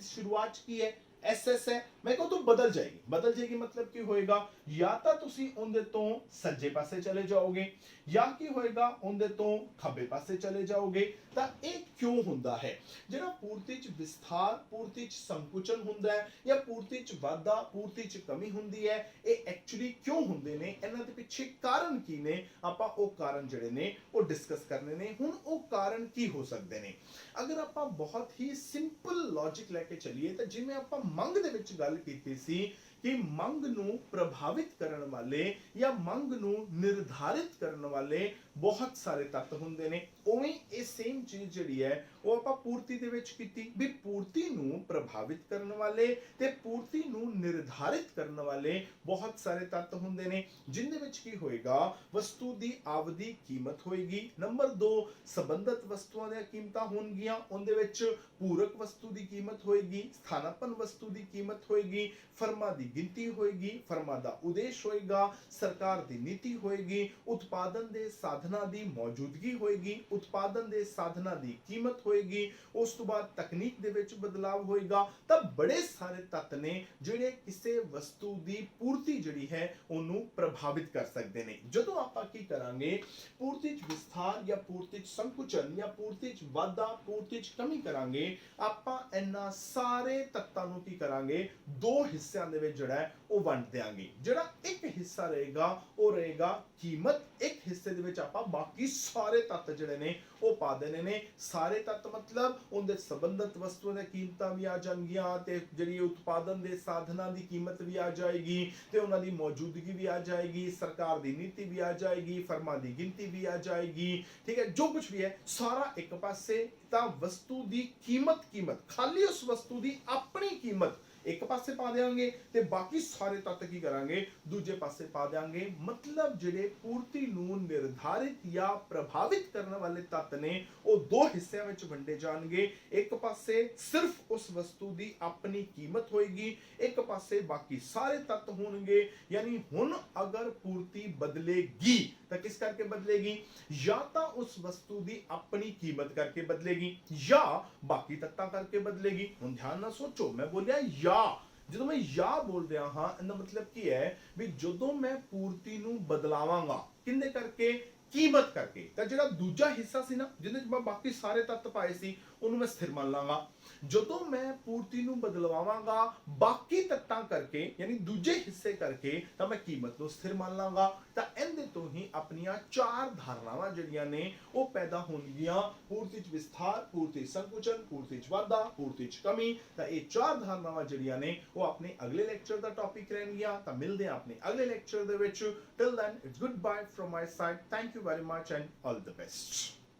ਸ਼ੁਰੂਆਤ ਚ ਕੀ ਹੈ SS है मैं कहूं तो बदल जाएगी मतलब की होएगा या तो तुसी उनदे तो सज्जे पासे चले जाओगे या की होएगा उनदे तो खब्बे पासे चले जाओगे ਤਾਂ ਇਹ ਕਿਉਂ ਹੁੰਦਾ ਹੈ ਜਿਹੜਾ ਪੂਰਤੀ ਚ ਵਿਸਥਾਰ ਪੂਰਤੀ ਚ ਸੰਕੁਚਨ ਹੁੰਦਾ ਹੈ ਜਾਂ ਪੂਰਤੀ ਚ ਵਾਧਾ ਪੂਰਤੀ ਚ ਕਮੀ ਹੁੰਦੀ ਹੈ ਇਹ ਐਕਚੁਅਲੀ ਕਿਉਂ ਹੁੰਦੇ ਨੇ ਇਹਨਾਂ ਦੇ ਪਿੱਛੇ ਕਾਰਨ ਕੀ ਨੇ ਆਪਾਂ ਉਹ ਕਾਰਨ ਜਿਹੜੇ ਨੇ ਉਹ ਡਿਸਕਸ ਕਰਨੇ ਨੇ ਹੁਣ ਉਹ ਕਾਰਨ ਕੀ ਹੋ ਸਕਦੇ ਨੇ ਅਗਰ ਆਪਾਂ ਬਹੁਤ ਹੀ ਸਿੰਪਲ ਲੌਜੀਕ ਲੈ ਕੇ ਚੱਲੀਏ ਤਾਂ ਜਿਵੇਂ ਆਪਾਂ ਮੰਗ ਦੇ ਵਿੱਚ ਗੱਲ ਕੀਤੀ ਸੀ कि ਮੰਗ ਨੂੰ ਪ੍ਰਭਾਵਿਤ ਕਰਨ ਵਾਲੇ ਜਾਂ ਮੰਗ ਨੂੰ ਨਿਰਧਾਰਿਤ ਕਰਨ ਵਾਲੇ ਬਹੁਤ ਸਾਰੇ ਤੱਤ ਹੁੰਦੇ ਨੇ ਉਵੇਂ ਇਹ ਸੇਮ ਚੀਜ਼ ਜਿਹੜੀ ਹੈ ਉਹ ਆਪਾਂ ਪੂਰਤੀ ਦੇ ਵਿੱਚ ਕੀਤੀ ਵੀ ਪੂਰਤੀ ਨੂੰ ਪ੍ਰਭਾਵਿਤ ਕਰਨ ਵਾਲੇ ਤੇ ਪੂਰਤੀ ਨੂੰ ਨਿਰਧਾਰਿਤ ਕਰਨ ਵਾਲੇ ਬਹੁਤ ਸਾਰੇ ਤੱਤ ਹੁੰਦੇ ਨੇ ਜਿਨ੍ਹਾਂ ਵਿੱਚ ਕੀ ਹੋਏਗਾ ਵਸਤੂ ਦੀ ਆਵਦੀ ਕੀਮਤ ਹੋਏਗੀ ਨੰਬਰ 2 ਸੰਬੰਧਿਤ ਵਸਤੂਆਂ ਦੀਆਂ ਕੀਮਤਾਂ ਹੋਣਗੀਆਂ ਉਹਦੇ ਵਿੱਚ ਪੂਰਕ ਵਸਤੂ ਦੀ ਕੀਮਤ ਹੋਏਗੀ ਸਥਾਨਾਪਨ ਵਸਤੂ ਦੀ ਕੀਮਤ ਹੋਏਗੀ ਫਰਮਾਂ ਦੀ ਗਿਣਤੀ ਹੋਏਗੀ ਫਰਮਾਂ ਦਾ ਉਦੇਸ਼ ਹੋਏਗਾ ਸਰਕਾਰ ਦੀ ਨੀਤੀ ਹੋਏਗੀ ਉਤਪਾਦਨ ਦੇ ਸਾਧਨਾਂ ਦੀ ਮੌਜੂਦਗੀ ਹੋਏਗੀ ਉਤਪਾਦਨ ਦੇ ਸਾਧਨਾਂ ਦੀ ਕੀਮਤ ਹੋਏਗੀ ਉਸ ਤੋਂ ਬਾਅਦ ਤਕਨੀਕ ਦੇ ਵਿੱਚ ਬਦਲਾਵ ਹੋਏਗਾ ਤਾਂ ਬੜੇ ਸਾਰੇ ਤੱਤ ਨੇ ਜਿਹੜੇ ਕਿਸੇ ਵਸਤੂ ਦੀ ਪੂਰਤੀ ਜਿਹੜੀ ਹੈ ਉਹਨੂੰ ਪ੍ਰਭਾਵਿਤ ਕਰ ਸਕਦੇ ਨੇ ਜਦੋਂ ਆਪਾਂ ਕੀ ਕਰਾਂਗੇ ਪੂਰਤੀ ਚ ਵਿਸਥਾਰ ਜਾਂ ਪੂਰਤੀ ਚ ਸੰਕੁਚਨ ਜਾਂ ਪੂਰਤੀ ਚ ਵਾਧਾ ਪੂਰਤੀ ਚ ਕਮੀ ਕਰਾਂਗੇ ਆਪਾਂ ਇਹਨਾਂ ਸਾਰੇ ਤੱਤਾਂ ਨੂੰ ਕੀ ਕਰਾਂਗੇ ਦੋ ਹਿੱਸਿਆਂ ਦੇ ਵਿੱਚ ਜਿਹੜਾ ਹੈ ਉਹ ਵੰਡ ਦਿਆਂਗੇ ਜਿਹੜਾ ਇੱਕ ਹਿੱਸਾ ਰਹੇਗਾ ਉਹ ਰਹੇਗਾ ਕੀਮਤ ਇੱਕ ਹਿੱਸੇ ਦੇ ਵਿੱਚ ਆਪਾਂ ਬਾਕੀ ਸਾਰੇ ਤੱਤ ਜਿਹੜੇ ਨੇ ਉਹ ਪਾ ਦੇਣੇ ਨੇ ਸਾਰੇ ਤੱਤ मतलब ਉਹਦੇ ਸੰਬੰਧਿਤ ਵਸਤੂਆਂ ਦੀਆਂ ਕੀਮਤਾਂ ਵੀ ਆ ਜਾਣਗੀਆਂ ਤੇ ਜਿਹੜੀ ਉਤਪਾਦਨ ਦੇ ਸਾਧਨਾਂ ਦੀ ਕੀਮਤ ਵੀ ਆ ਜਾਏਗੀ ਤੇ ਉਹਨਾਂ ਦੀ ਮੌਜੂਦਗੀ ਵੀ ਆ ਜਾਏਗੀ ਸਰਕਾਰ ਦੀ ਨੀਤੀ ਵੀ ਆ ਜਾਏਗੀ ਫਰਮਾਂ ਦੀ ਗਿਣਤੀ ਵੀ ਆ ਜਾਏਗੀ ਠੀਕ ਹੈ ਜੋ ਕੁਝ ਵੀ ਹੈ ਸਾਰਾ ਇੱਕ ਪਾਸੇ ਤਾਂ ਵਸਤੂ ਦੀ ਕੀਮਤ ਖਾਲੀ ਉਸ ਵਸਤੂ ਦੀ ਆਪਣੀ ਕੀਮਤ ਇੱਕ ਪਾਸੇ ਪਾ ਦੇਵਾਂਗੇ ਤੇ ਬਾਕੀ ਸਾਰੇ ਤੱਤ ਕੀ ਕਰਾਂਗੇ ਦੂਜੇ ਪਾਸੇ ਪਾ ਦੇਵਾਂਗੇ मतलब ਜਿਹੜੇ ਪੂਰਤੀ ਨੂੰ ਨਿਰਧਾਰਿਤ ਜਾਂ ਪ੍ਰਭਾਵਿਤ ਕਰਨ ਵਾਲੇ ਤੱਤ ਨੇ ਉਹ ਦੋ ਹਿੱਸਿਆਂ ਵਿੱਚ ਵੰਡੇ ਜਾਣਗੇ ਇੱਕ ਪਾਸੇ ਸਿਰਫ ਉਸ ਵਸਤੂ ਦੀ ਆਪਣੀ ਕੀਮਤ ਹੋਏਗੀ ਇੱਕ ਪਾਸੇ ਬਾਕੀ ਸਾਰੇ ਤੱਤ ਹੋਣਗੇ ਯਾਨੀ ਹੁਣ ਅਗਰ ਪੂਰਤੀ ਬਦਲੇਗੀ ਤਾਂ ਕਿਸ ਕਰਕੇ ਬਦਲੇਗੀ ਜਾਂ ਤਾਂ ਉਸ ਵਸਤੂ ਦੀ ਆਪਣੀ ਕੀਮਤ ਕਰਕੇ ਬਦਲੇਗੀ ਜਾਂ ਬਾਕੀ ਤੱਤਾਂ ਕਰਕੇ ਬਦਲੇਗੀ ਹੁਣ ਧਿਆਨ ਨਾਲ ਸੋਚੋ ਮੈਂ ਬੋਲਿਆ ਜਦੋਂ ਮੈਂ ਜਾਂ ਬੋਲ ਰਿਹਾ ਹਾਂ ਇਹਦਾ ਮਤਲਬ ਕੀ ਹੈ ਵੀ ਜਦੋਂ ਮੈਂ ਪੂਰਤੀ ਨੂੰ ਬਦਲਾਵਾਂਗਾ ਕਿੰਦੇ ਕਰਕੇ ਕੀਮਤ ਕਰਕੇ ਤਾਂ ਜਿਹੜਾ ਦੂਜਾ ਹਿੱਸਾ ਸੀ ਨਾ ਜਿਹਦੇ ਵਿੱਚ ਮੈਂ ਬਾਕੀ ਸਾਰੇ ਤੱਤ ਪਾਏ ਸੀ ਉਹਨੂੰ ਮੈਂ ਸਥਿਰ ਮੰਨ ਲਾਂਗਾ। ਜਦੋਂ ਮੈਂ ਪੂਰਤੀ ਨੂੰ ਬਦਲਵਾਵਾਂਗਾ ਬਾਕੀ ਤੱਤਾਂ ਕਰਕੇ ਯਾਨੀ ਦੂਜੇ ਹਿੱਸੇ ਕਰਕੇ ਤਾਂ ਮੈਂ ਕੀਮਤ ਨੂੰ ਸਥਿਰ ਮੰਨ ਲਾਂਗਾ। ਤਾਂ ਇਹਦੇ ਤੋਂ ਹੀ ਆਪਣੀਆਂ ਚਾਰ ਧਾਰਨਾਵਾਂ ਜਿਹੜੀਆਂ ਨੇ ਉਹ ਪੈਦਾ ਹੋਣਗੀਆਂ, ਪੂਰਤੀ 'ਚ ਵਿਸਥਾਰ, ਪੂਰਤੀ ਸੰਕੁਚਨ, ਪੂਰਤੀ 'ਚ ਵਾਧਾ, ਪੂਰਤੀ 'ਚ ਕਮੀ। ਤਾਂ ਇਹ ਚਾਰ ਧਾਰਨਾਵਾਂ ਜਿਹੜੀਆਂ ਨੇ ਉਹ ਆਪਣੇ ਅਗਲੇ ਲੈਕਚਰ ਦਾ ਟੌਪਿਕ ਰਹਿਣਗੀਆਂ। ਤਾਂ ਮਿਲਦੇ ਆ ਆਪਣੇ ਅਗਲੇ ਲੈਕਚਰ ਦੇ ਵਿੱਚ। Till then it's good bye from my side. Thank you very much and all the best.